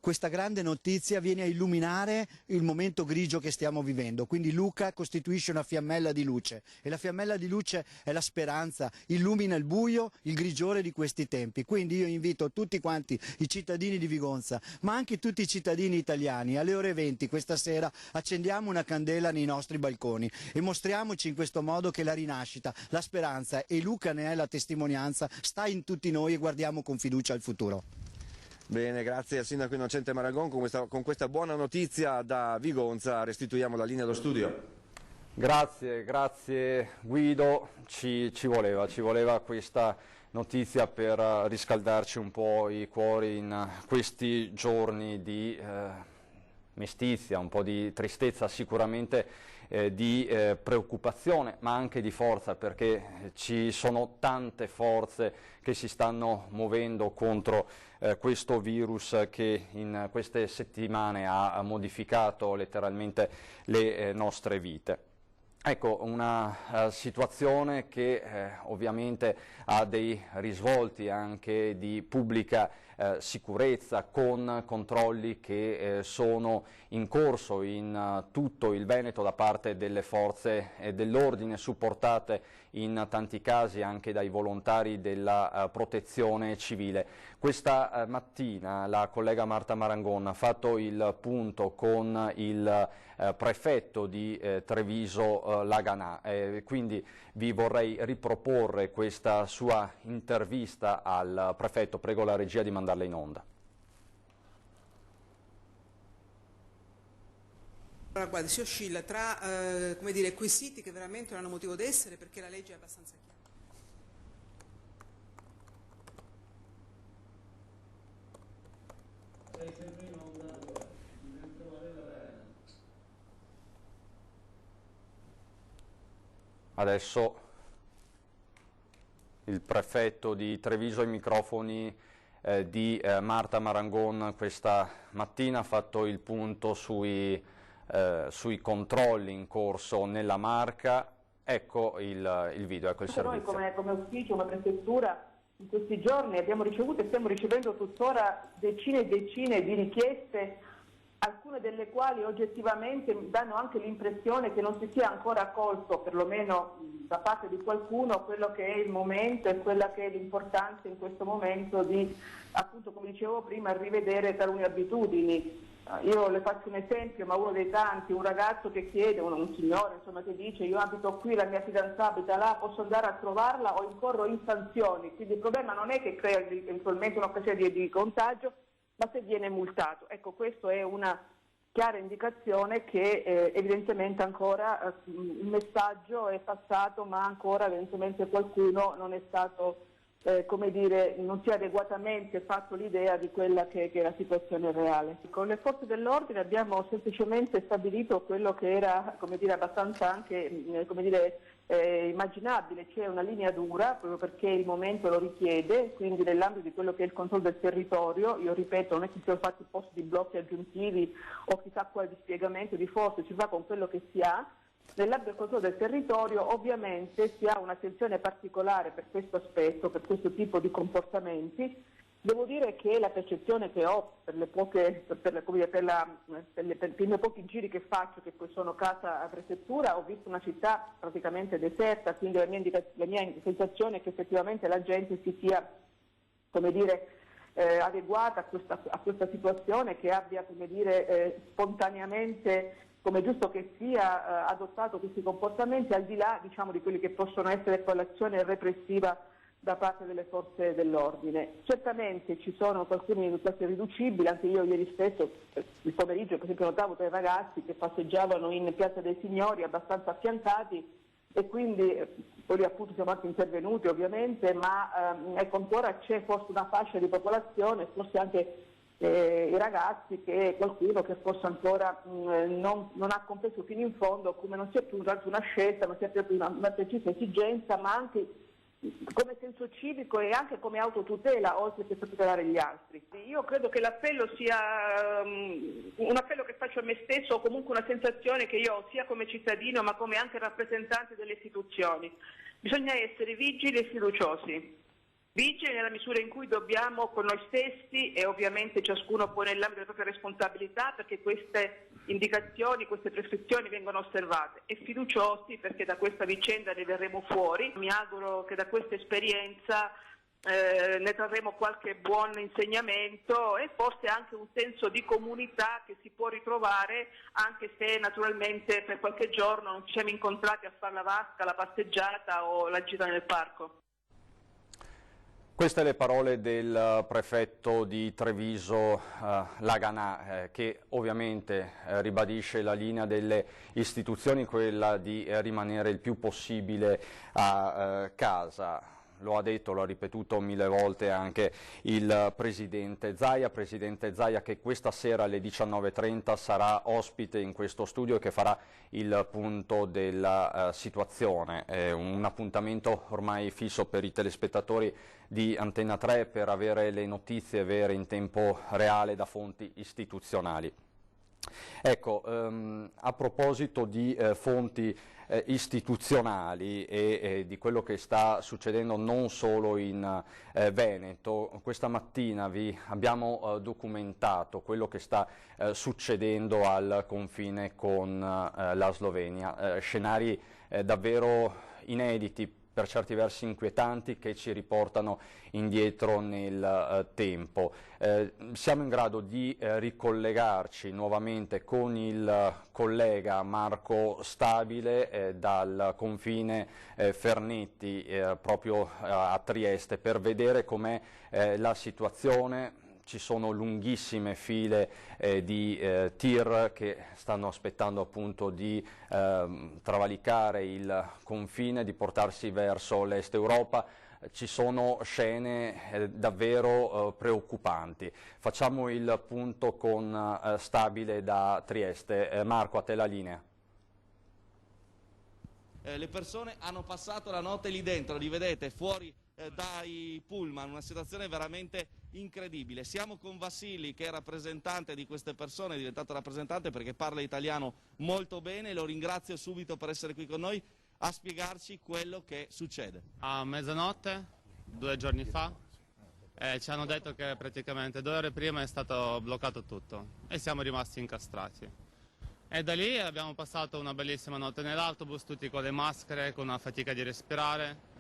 questa grande notizia viene a illuminare il momento grigio che stiamo vivendo. Quindi Luca costituisce una fiammella di luce e la fiammella di luce è la speranza, illumina il buio, il grigiore di questi tempi. Quindi io invito tutti quanti i cittadini di Vigonza, ma anche tutti i cittadini italiani, alle ore 20 questa sera accendiamo una candela nei nostri balconi e mostriamoci in questo modo che la rinascita, la speranza, e Luca ne è la testimonianza, sta in tutti noi e guardiamo con fiducia al futuro. Bene, grazie al sindaco Innocente Maragon. Con questa buona notizia da Vigonza restituiamo la linea allo studio. Grazie Guido, ci voleva questa notizia per riscaldarci un po' i cuori in questi giorni di mestizia, un po' di tristezza, sicuramente di preoccupazione, ma anche di forza, perché ci sono tante forze che si stanno muovendo contro questo virus che in queste settimane ha modificato letteralmente le nostre vite. Ecco, una situazione che ovviamente ha dei risvolti anche di pubblica sicurezza, con controlli che sono in corso in tutto il Veneto da parte delle forze dell'ordine, supportate in tanti casi anche dai volontari della protezione civile. Questa mattina la collega Marta Marangon ha fatto il punto con il prefetto di Treviso Laganà, quindi vi vorrei riproporre questa sua intervista al prefetto. Prego la regia di mandarla in onda. Allora, guardi, si oscilla tra come dire, quesiti che veramente non hanno motivo d'essere, perché la legge è abbastanza chiara. Adesso il prefetto di Treviso ai microfoni di Marta Marangon questa mattina ha fatto il punto sui controlli in corso nella Marca. Ecco il video, ecco il servizio. Noi come ufficio, come prefettura, in questi giorni abbiamo ricevuto e stiamo ricevendo tuttora decine e decine di richieste, alcune delle quali oggettivamente danno anche l'impressione che non si sia ancora accolto, perlomeno da parte di qualcuno, quello che è il momento e quella che è l'importanza in questo momento di, appunto come dicevo prima, rivedere talune abitudini. Io le faccio un esempio, ma uno dei tanti, un ragazzo che chiede, un signore insomma, che dice: io abito qui, la mia fidanzata abita là, posso andare a trovarla o incorro in sanzioni? Quindi il problema non è che crea eventualmente un'occasione di contagio, ma se viene multato. Ecco, questo è una chiara indicazione che evidentemente ancora il messaggio è passato, ma ancora evidentemente qualcuno non è stato, come dire, non si è adeguatamente fatto l'idea di quella che è la situazione reale. Con le forze dell'ordine abbiamo semplicemente stabilito quello che era, come dire, abbastanza anche, come dire, immaginabile, cioè una linea dura, proprio perché il momento lo richiede, quindi nell'ambito di quello che è il controllo del territorio. Io ripeto, non è che siano fatti posti di blocchi aggiuntivi o chissà quale dispiegamento di forze, si fa con quello che si ha. Nell'ambito del controllo del territorio ovviamente si ha un'attenzione particolare per questo aspetto, per questo tipo di comportamenti. Devo dire che la percezione che ho per i miei pochi giri che faccio, che poi sono casa a prefettura, ho visto una città praticamente deserta, quindi la mia sensazione è che effettivamente la gente si sia, come dire, adeguata a questa situazione, che abbia, come dire, spontaneamente come è giusto che sia, adottato questi comportamenti, al di là, diciamo, di quelli che possono essere poi l'azione repressiva da parte delle forze dell'ordine. Certamente ci sono alcune cose riducibili, anche io ieri stesso, il pomeriggio per esempio, notavo 3 ragazzi che passeggiavano in Piazza dei Signori abbastanza affiancati, e quindi poi appunto siamo anche intervenuti ovviamente, ma ecco, ancora c'è forse una fascia di popolazione, forse anche i ragazzi, che qualcuno che forse ancora non ha compreso fino in fondo come non sia più tanto una scelta, ma sia più una precisa esigenza, ma anche come senso civico e anche come autotutela, oltre che per tutelare gli altri. Io credo che l'appello sia un appello che faccio a me stesso, o comunque una sensazione che io ho sia come cittadino ma come anche rappresentante delle istituzioni. Bisogna essere vigili e fiduciosi. Vigili nella misura in cui dobbiamo con noi stessi, e ovviamente ciascuno poi nell'ambito delle proprie responsabilità, perché queste indicazioni, queste prescrizioni vengono osservate, e fiduciosi perché da questa vicenda ne verremo fuori. Mi auguro che da questa esperienza ne trarremo qualche buon insegnamento e forse anche un senso di comunità che si può ritrovare, anche se naturalmente per qualche giorno non ci siamo incontrati a fare la vasca, la passeggiata o la gita nel parco. Queste le parole del prefetto di Treviso Laganà, che ovviamente ribadisce la linea delle istituzioni, quella di rimanere il più possibile a casa. Lo ha detto, lo ha ripetuto 1000 volte anche il Presidente Zaia che questa sera alle 19:30 sarà ospite in questo studio, che farà il punto della situazione. È un appuntamento ormai fisso per i telespettatori di Antenna 3 per avere le notizie vere in tempo reale da fonti istituzionali. Ecco, a proposito di fonti istituzionali e di quello che sta succedendo non solo in Veneto, questa mattina vi abbiamo documentato quello che sta succedendo al confine con la Slovenia, scenari davvero inediti, per certi versi inquietanti, che ci riportano indietro nel tempo. Siamo in grado di ricollegarci nuovamente con il collega Marco Stabile dal confine Fernetti proprio a Trieste, per vedere com'è la situazione. Ci sono lunghissime file di tir che stanno aspettando appunto di travalicare il confine, di portarsi verso l'est Europa. Ci sono scene davvero preoccupanti. Facciamo il punto con Stabile da Trieste. Marco, a te la linea. Le persone hanno passato la notte lì dentro, li vedete fuori dai pullman, una situazione veramente incredibile. Siamo con Vassili, che è rappresentante di queste persone, è diventato rappresentante perché parla italiano molto bene, lo ringrazio subito per essere qui con noi a spiegarci quello che succede. A mezzanotte, 2 giorni fa, ci hanno detto che praticamente 2 ore prima è stato bloccato tutto e siamo rimasti incastrati. E da lì abbiamo passato una bellissima notte nell'autobus, tutti con le maschere, con una fatica di respirare.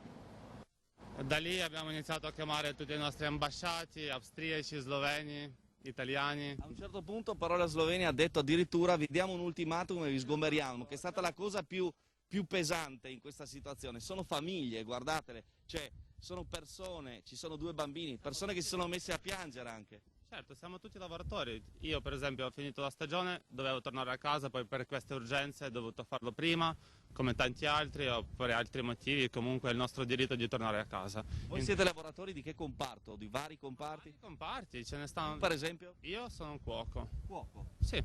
Da lì abbiamo iniziato a chiamare tutti i nostri ambasciati, austriaci, sloveni, italiani. A un certo punto però la Slovenia ha detto addirittura: vi diamo un ultimatum e vi sgomberiamo, che è stata la cosa più pesante in questa situazione. Sono famiglie, guardatele, cioè sono persone, ci sono 2 bambini, persone che si sono messe a piangere anche. Certo, siamo tutti lavoratori. Io per esempio ho finito la stagione, dovevo tornare a casa, poi per queste urgenze ho dovuto farlo prima, come tanti altri, o per altri motivi. Comunque è il nostro diritto di tornare a casa. Voi siete lavoratori di che comparto? Di vari comparti? Vari comparti, ce ne stanno. Per esempio? Io sono un cuoco. Cuoco? Sì,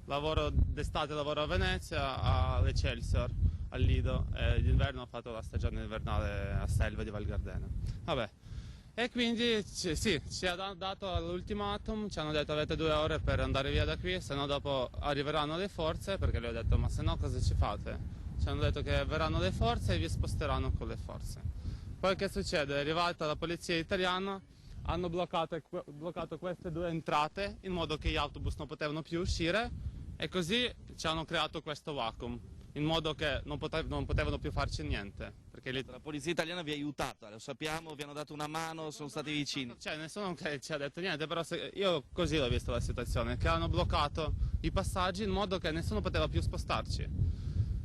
d'estate lavoro a Venezia, all'Excelsior, al Lido, e d'inverno ho fatto la stagione invernale a Selva di Val Gardena. Vabbè. E quindi sì, ci hanno dato l'ultimatum, ci hanno detto avete 2 ore per andare via da qui, se no dopo arriveranno le forze, perché le ho detto ma se no cosa ci fate? Ci hanno detto che verranno le forze e vi sposteranno con le forze. Poi che succede? È arrivata la polizia italiana, hanno bloccato queste 2 entrate in modo che gli autobus non potevano più uscire e così ci hanno creato questo vacuum. in modo che non potevano più farci niente. Perché la polizia italiana vi ha aiutato, lo sappiamo, vi hanno dato una mano, sono stati vicini. Cioè, nessuno che ci ha detto niente, però io così l'ho vista la situazione, che hanno bloccato i passaggi in modo che nessuno poteva più spostarci.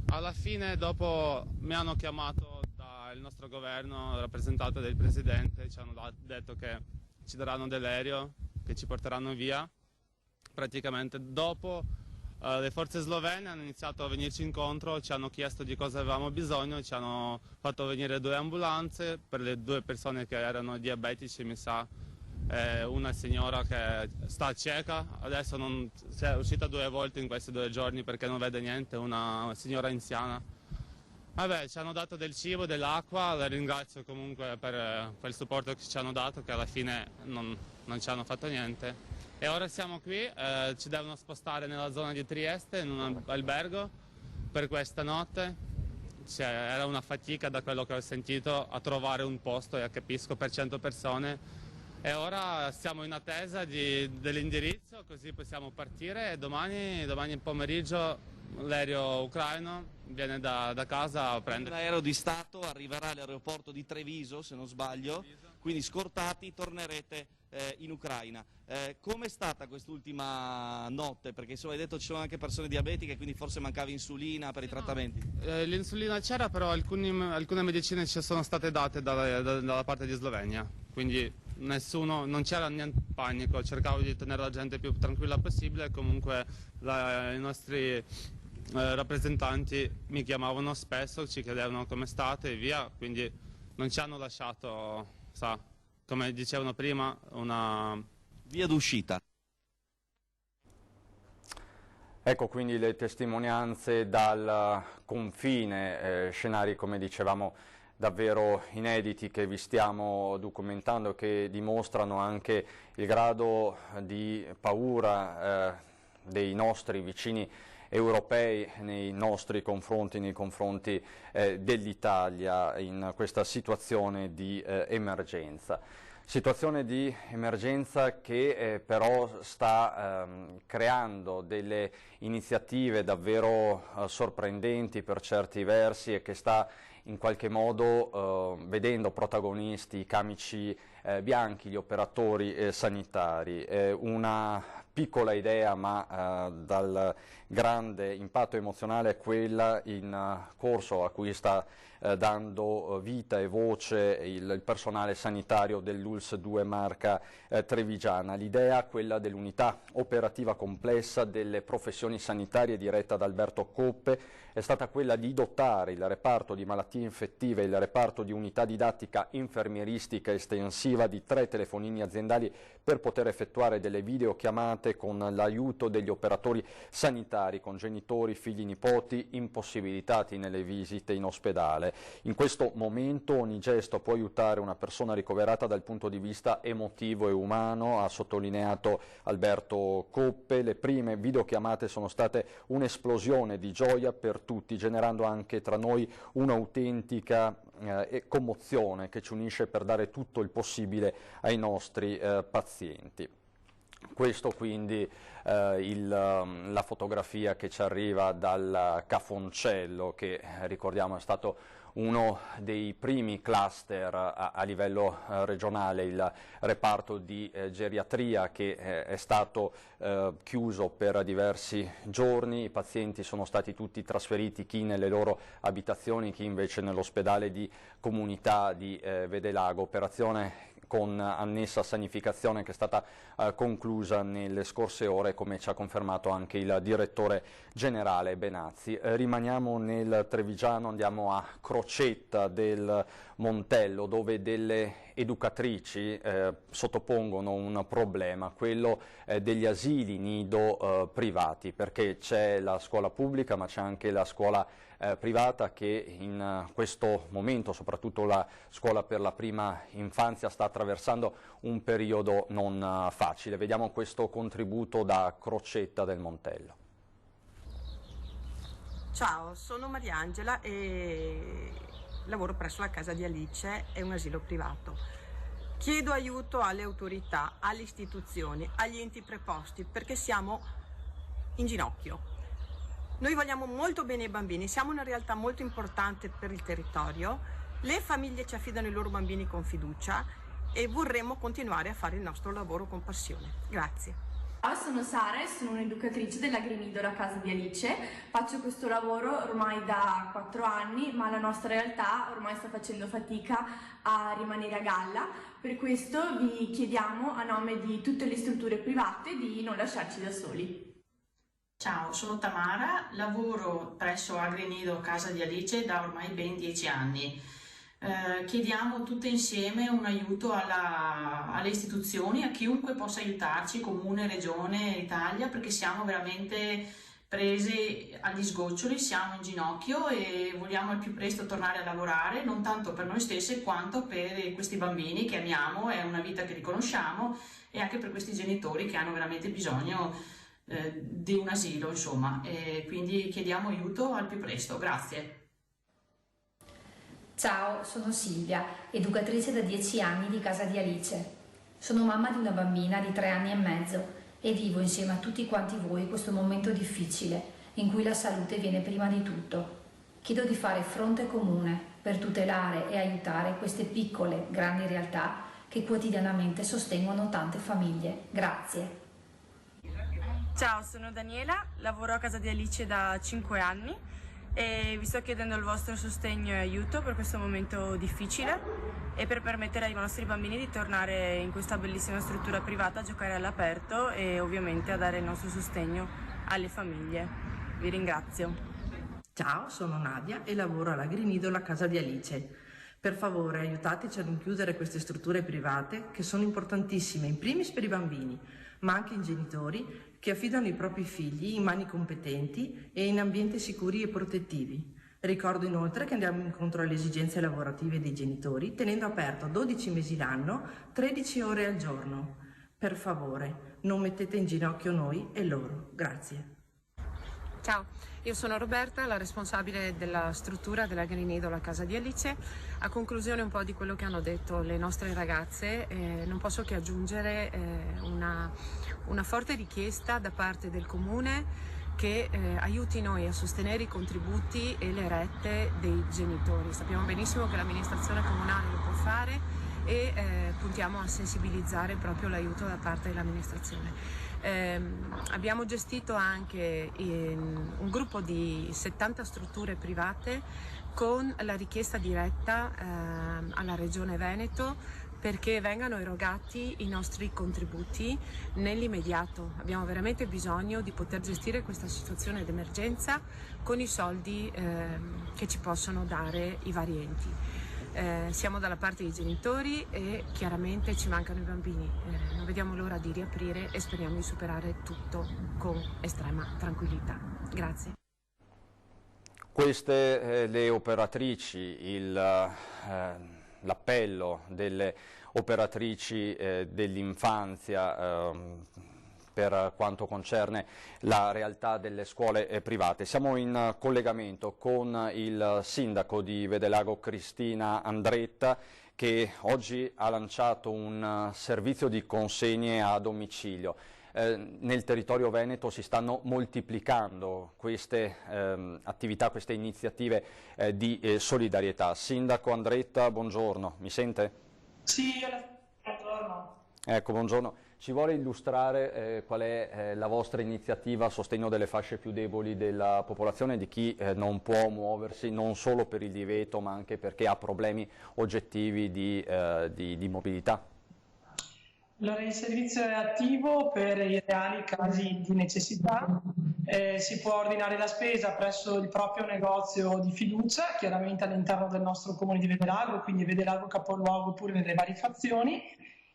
Alla fine, dopo, mi hanno chiamato dal nostro governo, rappresentato dal presidente, ci hanno detto che ci daranno dell'aereo, che ci porteranno via. Praticamente dopo le forze slovene hanno iniziato a venirci incontro, ci hanno chiesto di cosa avevamo bisogno, ci hanno fatto venire 2 ambulanze per le 2 persone che erano diabetici, mi sa, una signora che sta cieca, adesso è uscita 2 volte in questi 2 giorni perché non vede niente, una signora anziana. Vabbè, ci hanno dato del cibo, dell'acqua, la ringrazio comunque per il supporto che ci hanno dato, che alla fine non ci hanno fatto niente. E ora siamo qui, ci devono spostare nella zona di Trieste, in un albergo, per questa notte. Era una fatica, da quello che ho sentito, a trovare un posto, e capisco, per 100 persone. E ora siamo in attesa dell'indirizzo, così possiamo partire, e domani pomeriggio l'aereo ucraino viene da casa a prendere. Un aereo di Stato arriverà all'aeroporto di Treviso, se non sbaglio, quindi scortati tornerete in Ucraina. Com'è stata quest'ultima notte? Perché hai detto ci sono anche persone diabetiche, quindi forse mancava insulina per i trattamenti. L'insulina c'era, però alcune medicine ci sono state date dalla parte di Slovenia, quindi non c'era niente panico, cercavo di tenere la gente più tranquilla possibile. Comunque i nostri rappresentanti mi chiamavano spesso, ci chiedevano come state e via, quindi non ci hanno lasciato, come dicevano prima, una via d'uscita. Ecco quindi le testimonianze dal confine, scenari, come dicevamo, davvero inediti che vi stiamo documentando, che dimostrano anche il grado di paura dei nostri vicini europei nei nostri confronti, nei confronti dell'Italia in questa situazione di emergenza. Situazione di emergenza che però sta creando delle iniziative davvero sorprendenti per certi versi, e che sta in qualche modo vedendo protagonisti i camici bianchi, gli operatori sanitari. Una piccola idea, ma dal grande impatto emozionale, è quella in corso a cui sta dando vita e voce il personale sanitario dell'ULSS 2 Marca Trevigiana. L'idea, quella dell'unità operativa complessa delle professioni sanitarie diretta da Alberto Coppe, è stata quella di dotare il reparto di malattie infettive e il reparto di unità didattica infermieristica estensiva di 3 telefonini aziendali per poter effettuare delle videochiamate con l'aiuto degli operatori sanitari, con genitori, figli, nipoti impossibilitati nelle visite in ospedale. In questo momento ogni gesto può aiutare una persona ricoverata dal punto di vista emotivo e umano, ha sottolineato Alberto Coppe. Le prime videochiamate sono state un'esplosione di gioia per tutti, generando anche tra noi un'autentica commozione che ci unisce per dare tutto il possibile ai nostri pazienti. Questo quindi la fotografia che ci arriva dal Cafoncello, che ricordiamo è stato uno dei primi cluster a livello regionale, il reparto di geriatria, che è stato chiuso per diversi giorni. I pazienti sono stati tutti trasferiti, chi nelle loro abitazioni, chi invece nell'ospedale di comunità di Vedelago, operazione con annessa sanificazione che è stata conclusa nelle scorse ore, come ci ha confermato anche il direttore generale Benazzi. Rimaniamo nel Trevigiano, andiamo a Crocetta del Montello, dove delle educatrici sottopongono un problema, quello degli asili nido privati, perché c'è la scuola pubblica ma c'è anche la scuola privata, che in questo momento, soprattutto la scuola per la prima infanzia, sta attraversando un periodo non facile. Vediamo questo contributo da Crocetta del Montello. Ciao, sono Mariangela e lavoro presso la casa di Alice, è un asilo privato. Chiedo aiuto alle autorità, alle istituzioni, agli enti preposti, perché siamo in ginocchio. Noi vogliamo molto bene i bambini, siamo una realtà molto importante per il territorio, le famiglie ci affidano i loro bambini con fiducia e vorremmo continuare a fare il nostro lavoro con passione. Grazie. Ciao, sono Sara e sono un'educatrice dell'Agrinido, la casa di Alice. Faccio questo lavoro ormai da 4 anni, ma la nostra realtà ormai sta facendo fatica a rimanere a galla. Per questo vi chiediamo, a nome di tutte le strutture private, di non lasciarci da soli. Ciao, sono Tamara, lavoro presso Agrinido Casa di Alice da ormai ben 10 anni. Chiediamo tutte insieme un aiuto alle istituzioni, a chiunque possa aiutarci, comune, regione, Italia, perché siamo veramente presi agli sgoccioli, siamo in ginocchio e vogliamo al più presto tornare a lavorare, non tanto per noi stessi quanto per questi bambini che amiamo, è una vita che riconosciamo, e anche per questi genitori che hanno veramente bisogno di un asilo, insomma, e quindi chiediamo aiuto al più presto. Grazie. Ciao, sono Silvia, educatrice da 10 anni di Casa di Alice. Sono mamma di una bambina di 3 anni e mezzo e vivo insieme a tutti quanti voi questo momento difficile in cui la salute viene prima di tutto. Chiedo di fare fronte comune per tutelare e aiutare queste piccole, grandi realtà che quotidianamente sostengono tante famiglie. Grazie. Ciao, sono Daniela, lavoro a Casa di Alice da 5 anni e vi sto chiedendo il vostro sostegno e aiuto per questo momento difficile e per permettere ai nostri bambini di tornare in questa bellissima struttura privata a giocare all'aperto e ovviamente a dare il nostro sostegno alle famiglie. Vi ringrazio. Ciao, sono Nadia e lavoro all'Agrinido, la Casa di Alice. Per favore aiutateci ad chiudere queste strutture private che sono importantissime in primis per i bambini, ma anche i genitori che affidano i propri figli in mani competenti e in ambienti sicuri e protettivi. Ricordo inoltre che andiamo incontro alle esigenze lavorative dei genitori, tenendo aperto 12 mesi l'anno, 13 ore al giorno. Per favore, non mettete in ginocchio noi e loro. Grazie. Ciao, io sono Roberta, la responsabile della struttura dell'Agrinido, la Casa di Alice. A conclusione un po' di quello che hanno detto le nostre ragazze, non posso che aggiungere una forte richiesta da parte del Comune che aiuti noi a sostenere i contributi e le rette dei genitori. Sappiamo benissimo che l'amministrazione comunale lo può fare e puntiamo a sensibilizzare proprio l'aiuto da parte dell'amministrazione. Abbiamo gestito anche un gruppo di 70 strutture private con la richiesta diretta alla Regione Veneto perché vengano erogati i nostri contributi nell'immediato. Abbiamo veramente bisogno di poter gestire questa situazione d'emergenza con i soldi che ci possono dare i vari enti. Siamo dalla parte dei genitori e chiaramente ci mancano i bambini. Non vediamo l'ora di riaprire e speriamo di superare tutto con estrema tranquillità. Grazie. Queste le operatrici, l'appello delle operatrici dell'infanzia per quanto concerne la realtà delle scuole private. Siamo in collegamento con il sindaco di Vedelago, Cristina Andretta, che oggi ha lanciato un servizio di consegne a domicilio. Nel territorio veneto si stanno moltiplicando queste attività, queste iniziative di solidarietà. Sindaco Andretta, buongiorno, mi sente? Sì, buongiorno. Ecco, buongiorno. Ci vuole illustrare qual è la vostra iniziativa a sostegno delle fasce più deboli della popolazione, di chi non può muoversi non solo per il divieto ma anche perché ha problemi oggettivi di mobilità? Allora, il servizio è attivo per i reali casi di necessità. Si può ordinare la spesa presso il proprio negozio di fiducia, chiaramente all'interno del nostro comune di Vedelago, quindi Vedelago capoluogo oppure nelle varie fazioni.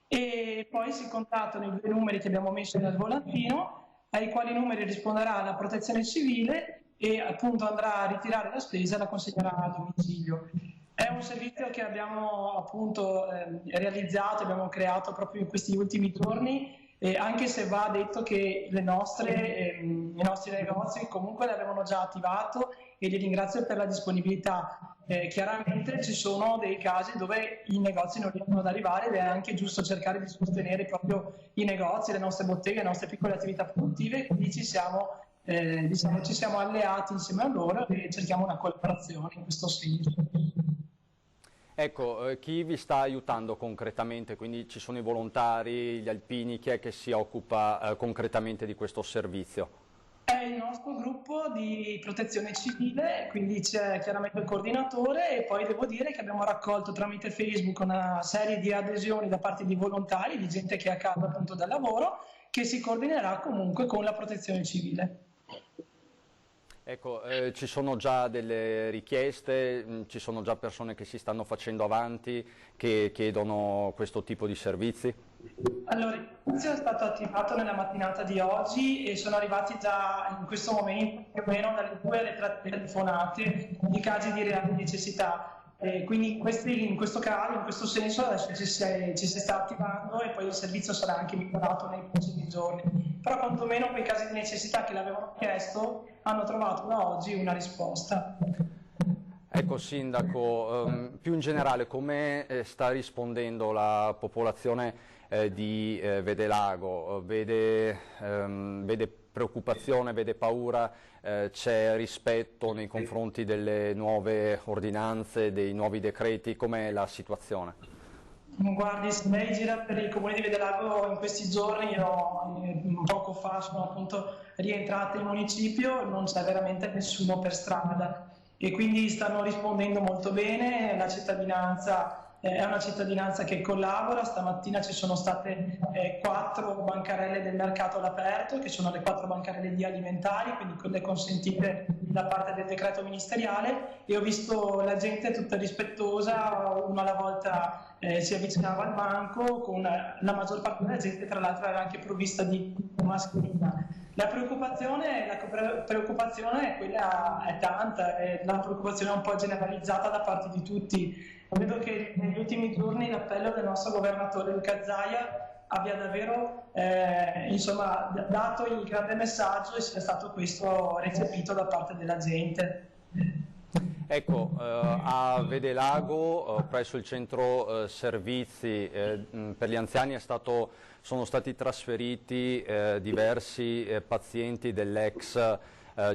E poi si contattano i 2 numeri che abbiamo messo nel volantino, ai quali numeri risponderà la protezione civile e appunto andrà a ritirare la spesa e la consegnerà a domicilio. È un servizio che abbiamo appunto realizzato, abbiamo creato proprio in questi ultimi giorni, anche se va detto che i nostri negozi comunque l'avevano già attivato e li ringrazio per la disponibilità. Chiaramente ci sono dei casi dove i negozi non riescono ad arrivare ed è anche giusto cercare di sostenere proprio i negozi, le nostre botteghe, le nostre piccole attività produttive, quindi ci siamo diciamo, ci siamo alleati insieme a loro e cerchiamo una collaborazione in questo senso. Ecco, chi vi sta aiutando concretamente? Quindi ci sono i volontari, gli alpini, chi è che si occupa concretamente di questo servizio? È il nostro gruppo di protezione civile, quindi c'è chiaramente il coordinatore e poi devo dire che abbiamo raccolto tramite Facebook una serie di adesioni da parte di volontari, di gente che è a casa appunto dal lavoro, che si coordinerà comunque con la protezione civile. Ecco, ci sono già delle richieste, ci sono già persone che si stanno facendo avanti, che chiedono questo tipo di servizi? Allora, l'inizio è stato attivato nella mattinata di oggi e sono arrivati già in questo momento più o meno dalle 2 alle 3 telefonate di casi di reale necessità. Quindi in questo caso, in questo senso, adesso ci si sta attivando e poi il servizio sarà anche migliorato nei prossimi giorni. Però quantomeno quei casi di necessità che l'avevano chiesto hanno trovato da oggi una risposta. Ecco Sindaco, più in generale come sta rispondendo la popolazione di Vedelago? Vede preoccupazione, vede paura, c'è rispetto nei confronti delle nuove ordinanze, dei nuovi decreti? Com'è la situazione? Guardi, se lei gira per il comune di Vedelago in questi giorni, io poco fa sono appunto rientrata in municipio, non c'è veramente nessuno per strada e quindi stanno rispondendo molto bene, la cittadinanza è una cittadinanza che collabora. Stamattina ci sono state 4 bancarelle del mercato all'aperto, che sono le 4 bancarelle di alimentari, quindi quelle consentite da parte del decreto ministeriale, e ho visto la gente tutta rispettosa, una alla volta si avvicinava al banco, con la maggior parte della gente tra l'altro era anche provvista di mascherina. La preoccupazione quella è tanta, la preoccupazione è un po' generalizzata da parte di tutti. Vedo che negli ultimi giorni l'appello del nostro governatore Luca Zaia abbia davvero dato il grande messaggio e sia stato questo recepito da parte della gente. Ecco, a Vedelago, presso il centro servizi per gli anziani sono stati trasferiti diversi pazienti dell'ex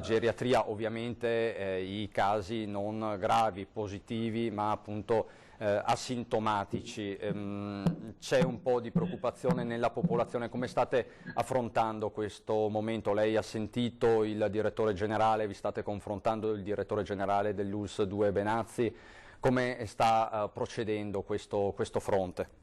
geriatria, ovviamente i casi non gravi, positivi, ma appunto asintomatici. C'è un po' di preoccupazione nella popolazione. Come state affrontando questo momento? Lei ha sentito il direttore generale, vi state confrontando il direttore generale dell'ULSS 2 Benazzi, come sta procedendo questo fronte?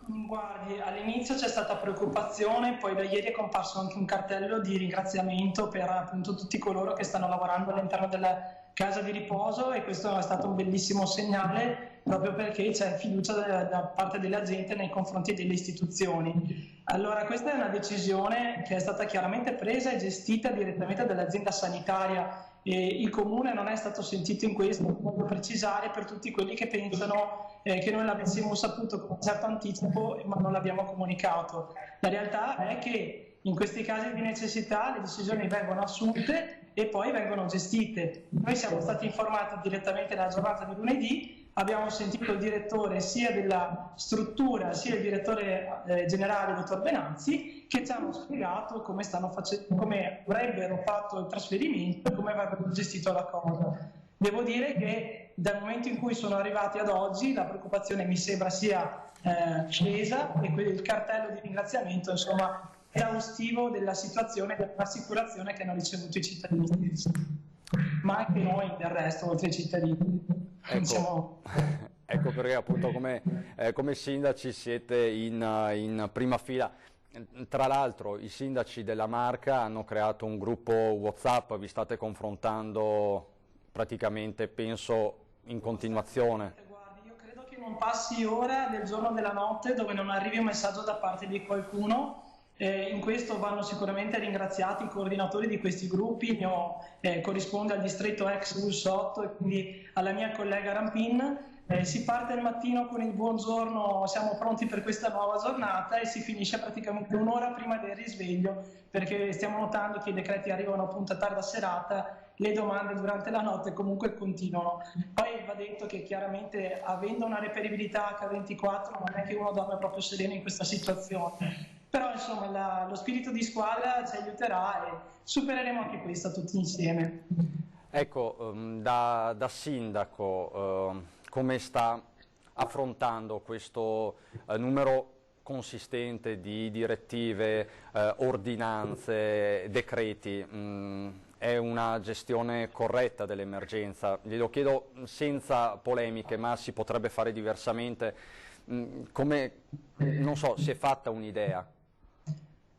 Guardi, all'inizio c'è stata preoccupazione, poi da ieri è comparso anche un cartello di ringraziamento per appunto tutti coloro che stanno lavorando all'interno della casa di riposo, e questo è stato un bellissimo segnale proprio perché c'è fiducia da parte della gente nei confronti delle istituzioni. Allora, questa è una decisione che è stata chiaramente presa e gestita direttamente dall'azienda sanitaria e il comune non è stato sentito in questo, voglio precisare per tutti quelli che pensano che noi l'avessimo saputo con un certo anticipo ma non l'abbiamo comunicato. La realtà è che in questi casi di necessità le decisioni vengono assunte e poi vengono gestite. Noi siamo stati informati direttamente nella giornata di lunedì, abbiamo sentito il direttore sia della struttura sia il direttore generale, dottor Benazzi, che ci hanno spiegato come avrebbero fatto il trasferimento e come avrebbero gestito la cosa. Devo dire che dal momento in cui sono arrivati ad oggi la preoccupazione mi sembra sia scesa e il cartello di ringraziamento insomma è esaustivo della situazione e dell'assicurazione che hanno ricevuto i cittadini stessi, ma anche noi del resto, oltre ai cittadini. Ecco perché appunto come sindaci siete in prima fila. Tra l'altro i sindaci della Marca hanno creato un gruppo WhatsApp, vi state confrontando praticamente, penso, in continuazione. Guardi, io credo che non passi ora del giorno della notte dove non arrivi un messaggio da parte di qualcuno. In questo vanno sicuramente ringraziati i coordinatori di questi gruppi, il mio corrisponde al distretto ex ULSS 8 e quindi alla mia collega Rampin. Si parte il mattino con il buongiorno, siamo pronti per questa nuova giornata, e si finisce praticamente un'ora prima del risveglio, perché stiamo notando che i decreti arrivano appunto a tarda serata, le domande durante la notte comunque continuano. Poi va detto che chiaramente avendo una reperibilità H24 non è che uno dorme proprio sereno in questa situazione, però insomma lo spirito di squadra ci aiuterà e supereremo anche questo tutti insieme. Ecco, da sindaco, come sta affrontando questo numero consistente di direttive, ordinanze, decreti? È una gestione corretta dell'emergenza? Glielo chiedo senza polemiche, ma si potrebbe fare diversamente. Come, non so, si è fatta un'idea?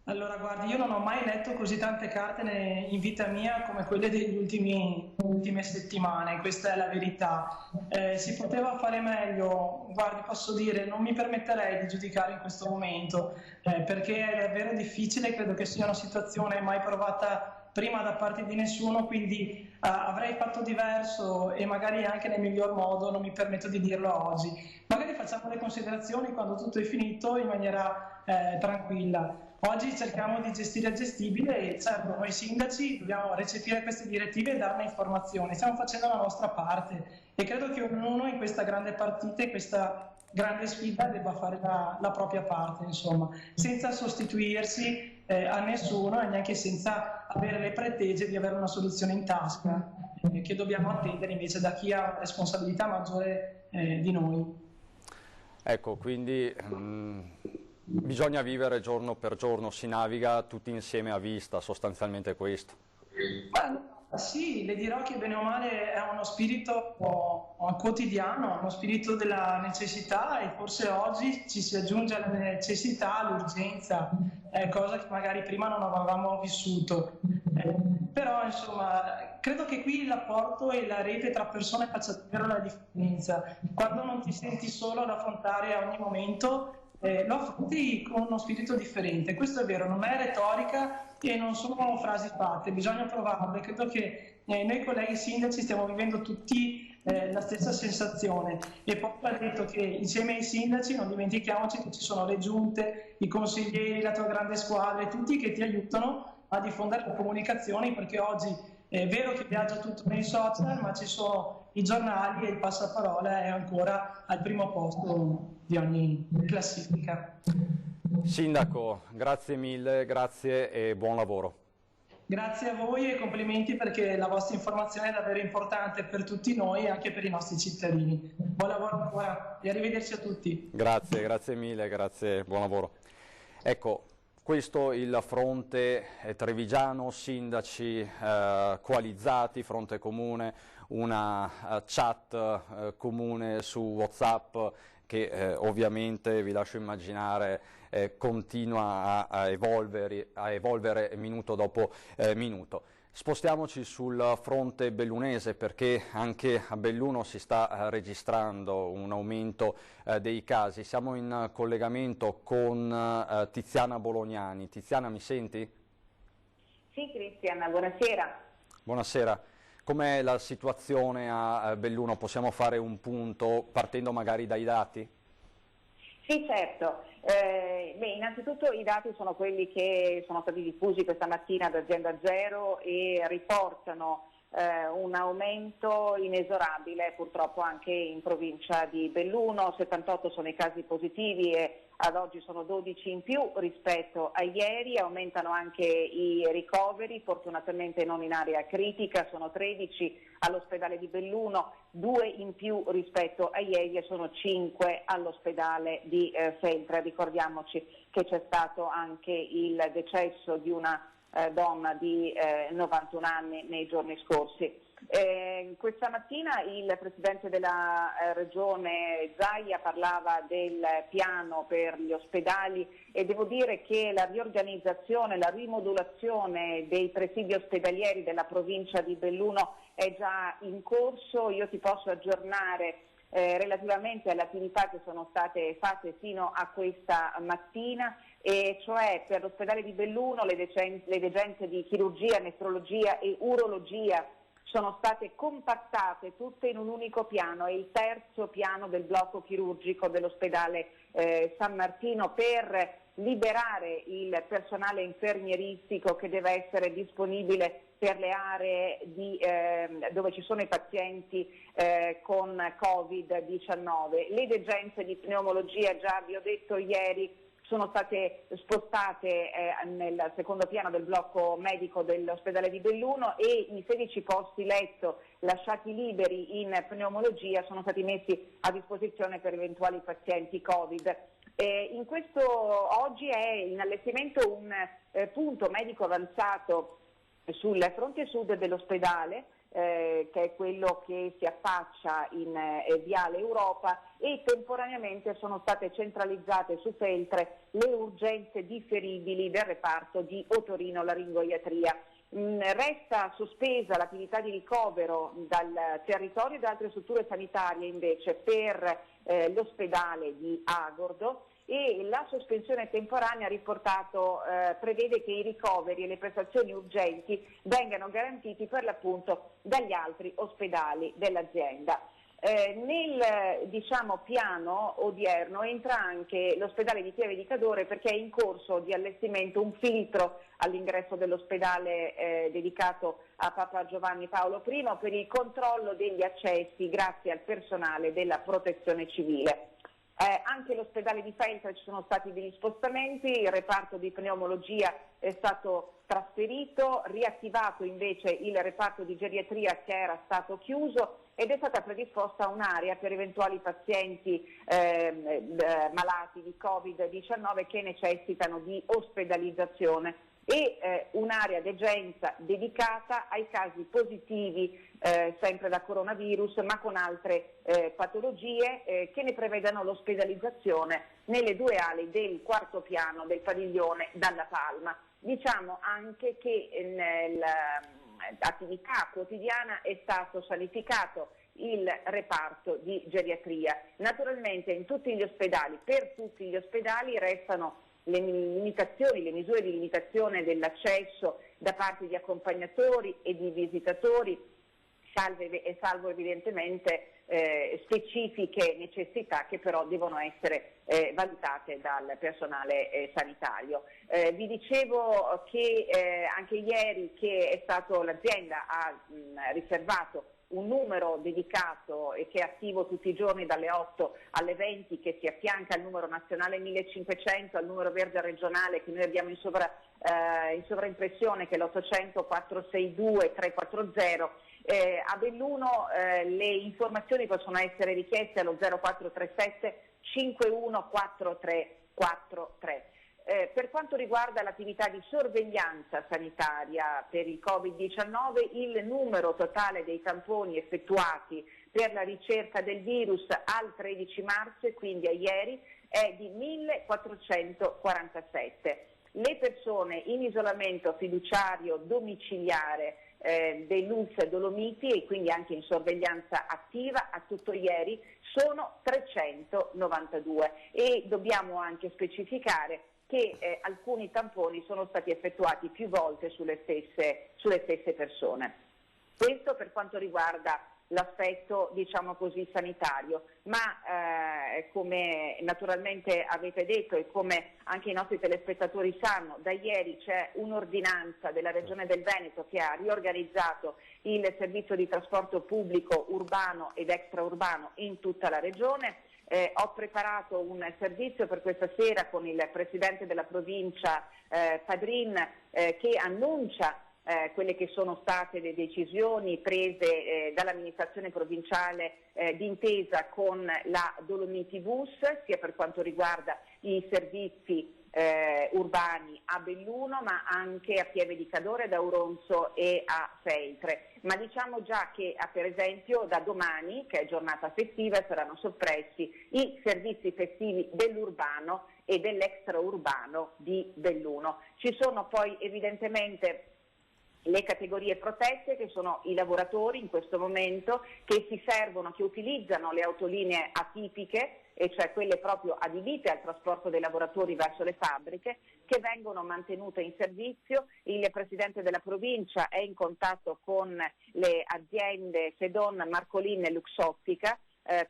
Allora, guardi, io non ho mai letto così tante carte in vita mia come quelle delle ultime settimane, questa è la verità. Si poteva fare meglio, guardi, posso dire, non mi permetterei di giudicare in questo momento, perché è davvero difficile, credo che sia una situazione mai provata prima da parte di nessuno, quindi avrei fatto diverso e magari anche nel miglior modo, non mi permetto di dirlo oggi. Magari facciamo le considerazioni quando tutto è finito in maniera tranquilla. Oggi cerchiamo di gestire il gestibile e certo noi sindaci dobbiamo recepire queste direttive e darne informazioni. Stiamo facendo la nostra parte e credo che ognuno in questa grande partita e questa grande sfida debba fare la propria parte, insomma, senza sostituirsi a nessuno e neanche senza avere le pretese di avere una soluzione in tasca che dobbiamo attendere invece da chi ha una responsabilità maggiore di noi. Ecco, quindi bisogna vivere giorno per giorno, si naviga tutti insieme a vista, sostanzialmente questo. Sì, le dirò che bene o male è uno spirito quotidiano, uno spirito della necessità e forse oggi ci si aggiunge alla necessità, all'urgenza, cosa che magari prima non avevamo vissuto. Però insomma, credo che qui l'apporto e la rete tra persone faccia davvero la differenza. Quando non ti senti solo ad affrontare a ogni momento, lo affronti con uno spirito differente. Questo è vero, non è retorica e non sono frasi fatte, bisogna provarle. Credo che noi colleghi sindaci stiamo vivendo tutti la stessa sensazione e poi ha detto che insieme ai sindaci non dimentichiamoci che ci sono le giunte, i consiglieri, la tua grande squadra, tutti che ti aiutano a diffondere le comunicazioni, perché oggi è vero che viaggia tutto nei social, ma ci sono i giornali e il passaparola è ancora al primo posto di ogni classifica. Sindaco, grazie mille, grazie e buon lavoro. Grazie a voi e complimenti perché la vostra informazione è davvero importante per tutti noi e anche per i nostri cittadini. Buon lavoro ancora e arrivederci a tutti. Grazie, grazie mille, grazie, buon lavoro. Ecco, questo il fronte trevigiano, sindaci coalizzati, fronte comune, una chat comune su WhatsApp che ovviamente, vi lascio immaginare, continua a evolvere minuto dopo minuto. Spostiamoci sul fronte bellunese perché anche a Belluno si sta registrando un aumento dei casi. Siamo in collegamento con Tiziana Bolognani. Tiziana, mi senti? Sì, Cristian, buonasera. Buonasera. Com'è la situazione a Belluno? Possiamo fare un punto partendo magari dai dati? Sì, certo. Innanzitutto i dati sono quelli che sono stati diffusi questa mattina da Azienda Zero e riportano un aumento inesorabile purtroppo anche in provincia di Belluno. 78 sono i casi positivi e ad oggi sono 12 in più rispetto a ieri, aumentano anche i ricoveri, fortunatamente non in area critica, sono 13 all'ospedale di Belluno, 2 in più rispetto a ieri e sono 5 all'ospedale di Feltre. Ricordiamoci che c'è stato anche il decesso di una donna di 91 anni nei giorni scorsi. Questa mattina il Presidente della Regione Zaia parlava del piano per gli ospedali e devo dire che la riorganizzazione, la rimodulazione dei presidi ospedalieri della provincia di Belluno è già in corso. Io ti posso aggiornare relativamente alle attività che sono state fatte fino a questa mattina, e cioè per l'ospedale di Belluno le degenze di chirurgia, nefrologia e urologia sono state compattate tutte in un unico piano, è il terzo piano del blocco chirurgico dell'ospedale San Martino, per liberare il personale infermieristico che deve essere disponibile per le aree dove ci sono i pazienti con Covid-19. Le degenze di pneumologia, già vi ho detto ieri, sono state spostate nel secondo piano del blocco medico dell'ospedale di Belluno e i 16 posti letto lasciati liberi in pneumologia sono stati messi a disposizione per eventuali pazienti Covid. Oggi è in allestimento un punto medico avanzato sul fronte sud dell'ospedale, che è quello che si affaccia in Viale Europa, e temporaneamente sono state centralizzate su Feltre le urgenze differibili del reparto di otorinolaringoiatria. Resta sospesa l'attività di ricovero dal territorio e da altre strutture sanitarie invece per l'ospedale di Agordo, e la sospensione temporanea prevede che i ricoveri e le prestazioni urgenti vengano garantiti per l'appunto dagli altri ospedali dell'azienda. Nel piano odierno entra anche l'ospedale di Pieve di Cadore, perché è in corso di allestimento un filtro all'ingresso dell'ospedale dedicato a Papa Giovanni Paolo I per il controllo degli accessi grazie al personale della Protezione Civile. Anche l'ospedale di Feltre ci sono stati degli spostamenti, il reparto di pneumologia è stato trasferito, riattivato invece il reparto di geriatria che era stato chiuso, ed è stata predisposta un'area per eventuali pazienti malati di Covid-19 che necessitano di ospedalizzazione, e un'area degenza dedicata ai casi positivi sempre da coronavirus, ma con altre patologie che ne prevedano l'ospedalizzazione nelle due ali del quarto piano del padiglione Dalla Palma. Diciamo anche che nell'attività quotidiana è stato sanificato il reparto di geriatria. Naturalmente in tutti gli ospedali, per tutti gli ospedali restano le misure di limitazione dell'accesso da parte di accompagnatori e di visitatori, salvo evidentemente specifiche necessità che però devono essere valutate dal personale sanitario. Vi dicevo che anche ieri l'azienda ha riservato un numero dedicato e che è attivo tutti i giorni dalle 8 alle 20, che si affianca al numero nazionale 1500, al numero verde regionale che noi abbiamo in sovraimpressione, che è l'800 462 340. A Belluno le informazioni possono essere richieste allo 0437 514343. Per quanto riguarda l'attività di sorveglianza sanitaria per il Covid-19, il numero totale dei tamponi effettuati per la ricerca del virus al 13 marzo, e quindi a ieri, è di 1447. Le persone in isolamento fiduciario domiciliare dell'ULSS Dolomiti, e quindi anche in sorveglianza attiva a tutto ieri, sono 392, e dobbiamo anche specificare che alcuni tamponi sono stati effettuati più volte sulle stesse persone. Questo per quanto riguarda l'aspetto, diciamo così, sanitario, ma come naturalmente avete detto e come anche i nostri telespettatori sanno, da ieri c'è un'ordinanza della Regione del Veneto che ha riorganizzato il servizio di trasporto pubblico urbano ed extraurbano in tutta la Regione. Ho preparato un servizio per questa sera con il Presidente della provincia Padrin che annuncia quelle che sono state le decisioni prese dall'amministrazione provinciale d'intesa con la Dolomiti Bus, sia per quanto riguarda i servizi urbani a Belluno, ma anche a Pieve di Cadore, ad Auronzo e a Feltre. Ma diciamo già che per esempio da domani, che è giornata festiva, saranno soppressi i servizi festivi dell'urbano e dell'extraurbano di Belluno. Ci sono poi evidentemente le categorie protette, che sono i lavoratori in questo momento che utilizzano le autolinee atipiche, e cioè quelle proprio adibite al trasporto dei lavoratori verso le fabbriche, che vengono mantenute in servizio. Il Presidente della provincia è in contatto con le aziende Sedon, Marcolin e Luxottica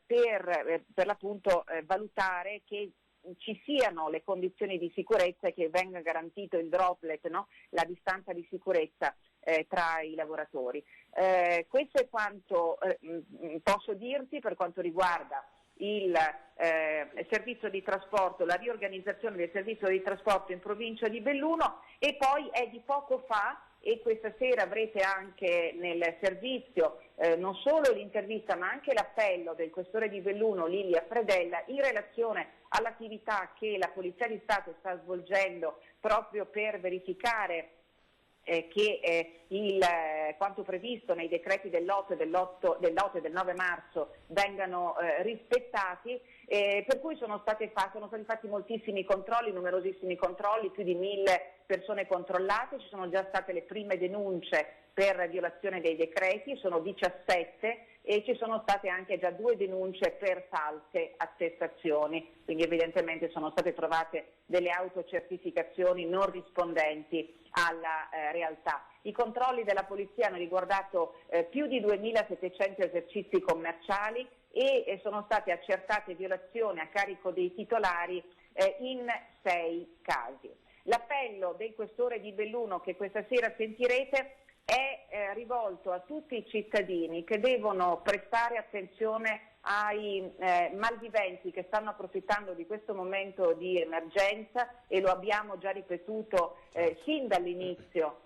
per l'appunto valutare che ci siano le condizioni di sicurezza e che venga garantito il droplet, no? La distanza di sicurezza tra i lavoratori. Questo è quanto posso dirti per quanto riguarda il servizio di trasporto, la riorganizzazione del servizio di trasporto in provincia di Belluno, e poi è di poco fa, e questa sera avrete anche nel servizio non solo l'intervista ma anche l'appello del questore di Belluno Lilia Fredella in relazione all'attività che la Polizia di Stato sta svolgendo proprio per verificare che quanto previsto nei decreti dell'8 e del 9 marzo vengano rispettati, per cui sono stati fatti moltissimi controlli, numerosissimi controlli, più di 1000 persone controllate, ci sono già state le prime denunce per violazione dei decreti, sono 17, e ci sono state anche già 2 denunce per false attestazioni, quindi evidentemente sono state trovate delle autocertificazioni non rispondenti alla realtà. I controlli della polizia hanno riguardato più di 2700 esercizi commerciali e sono state accertate violazioni a carico dei titolari in 6 casi. L'appello del questore di Belluno che questa sera sentirete è rivolto a tutti i cittadini che devono prestare attenzione ai malviventi che stanno approfittando di questo momento di emergenza, e lo abbiamo già ripetuto sin dall'inizio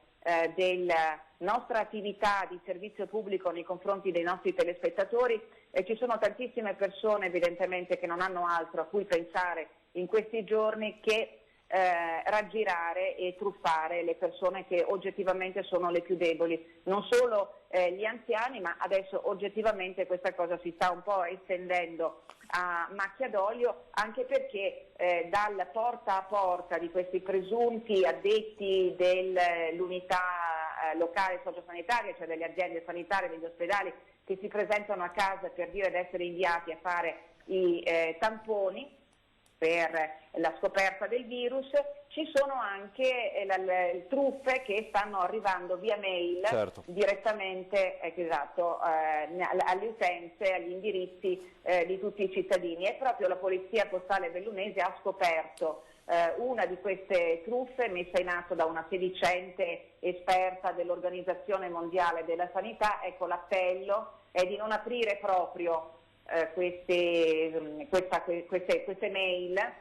della nostra attività di servizio pubblico nei confronti dei nostri telespettatori. Ci sono tantissime persone evidentemente che non hanno altro a cui pensare in questi giorni che raggirare e truffare le persone che oggettivamente sono le più deboli, non solo gli anziani, ma adesso oggettivamente questa cosa si sta un po' estendendo a macchia d'olio, anche perché dal porta a porta di questi presunti addetti dell'unità locale sociosanitaria, cioè delle aziende sanitarie, degli ospedali, che si presentano a casa per dire di essere inviati a fare i tamponi per la scoperta del virus, ci sono anche truffe che stanno arrivando via mail, certo, direttamente alle utenze, agli indirizzi di tutti i cittadini, e proprio la Polizia Postale bellunese ha scoperto una di queste truffe messa in atto da una sedicente esperta dell'Organizzazione Mondiale della Sanità. Ecco, l'appello è di non aprire proprio queste mail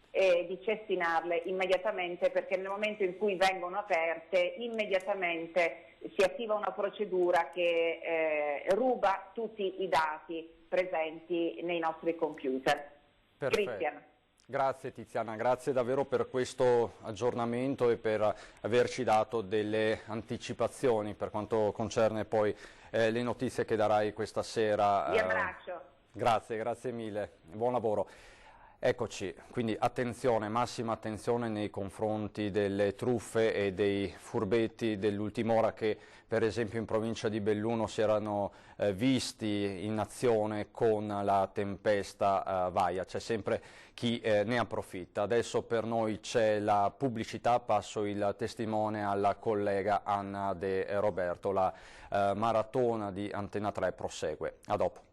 e di cestinarle immediatamente, perché nel momento in cui vengono aperte immediatamente si attiva una procedura che ruba tutti i dati presenti nei nostri computer. Perfetto. Cristian. Grazie Tiziana, grazie davvero per questo aggiornamento e per averci dato delle anticipazioni per quanto concerne poi le notizie che darai questa sera. Vi abbraccio. Grazie mille, buon lavoro. Eccoci, quindi attenzione, massima attenzione nei confronti delle truffe e dei furbetti dell'ultima ora che per esempio in provincia di Belluno si erano visti in azione con la tempesta Vaia. C'è sempre chi ne approfitta. Adesso per noi c'è la pubblicità, passo il testimone alla collega Anna De Roberto. La maratona di Antena 3 prosegue. A dopo.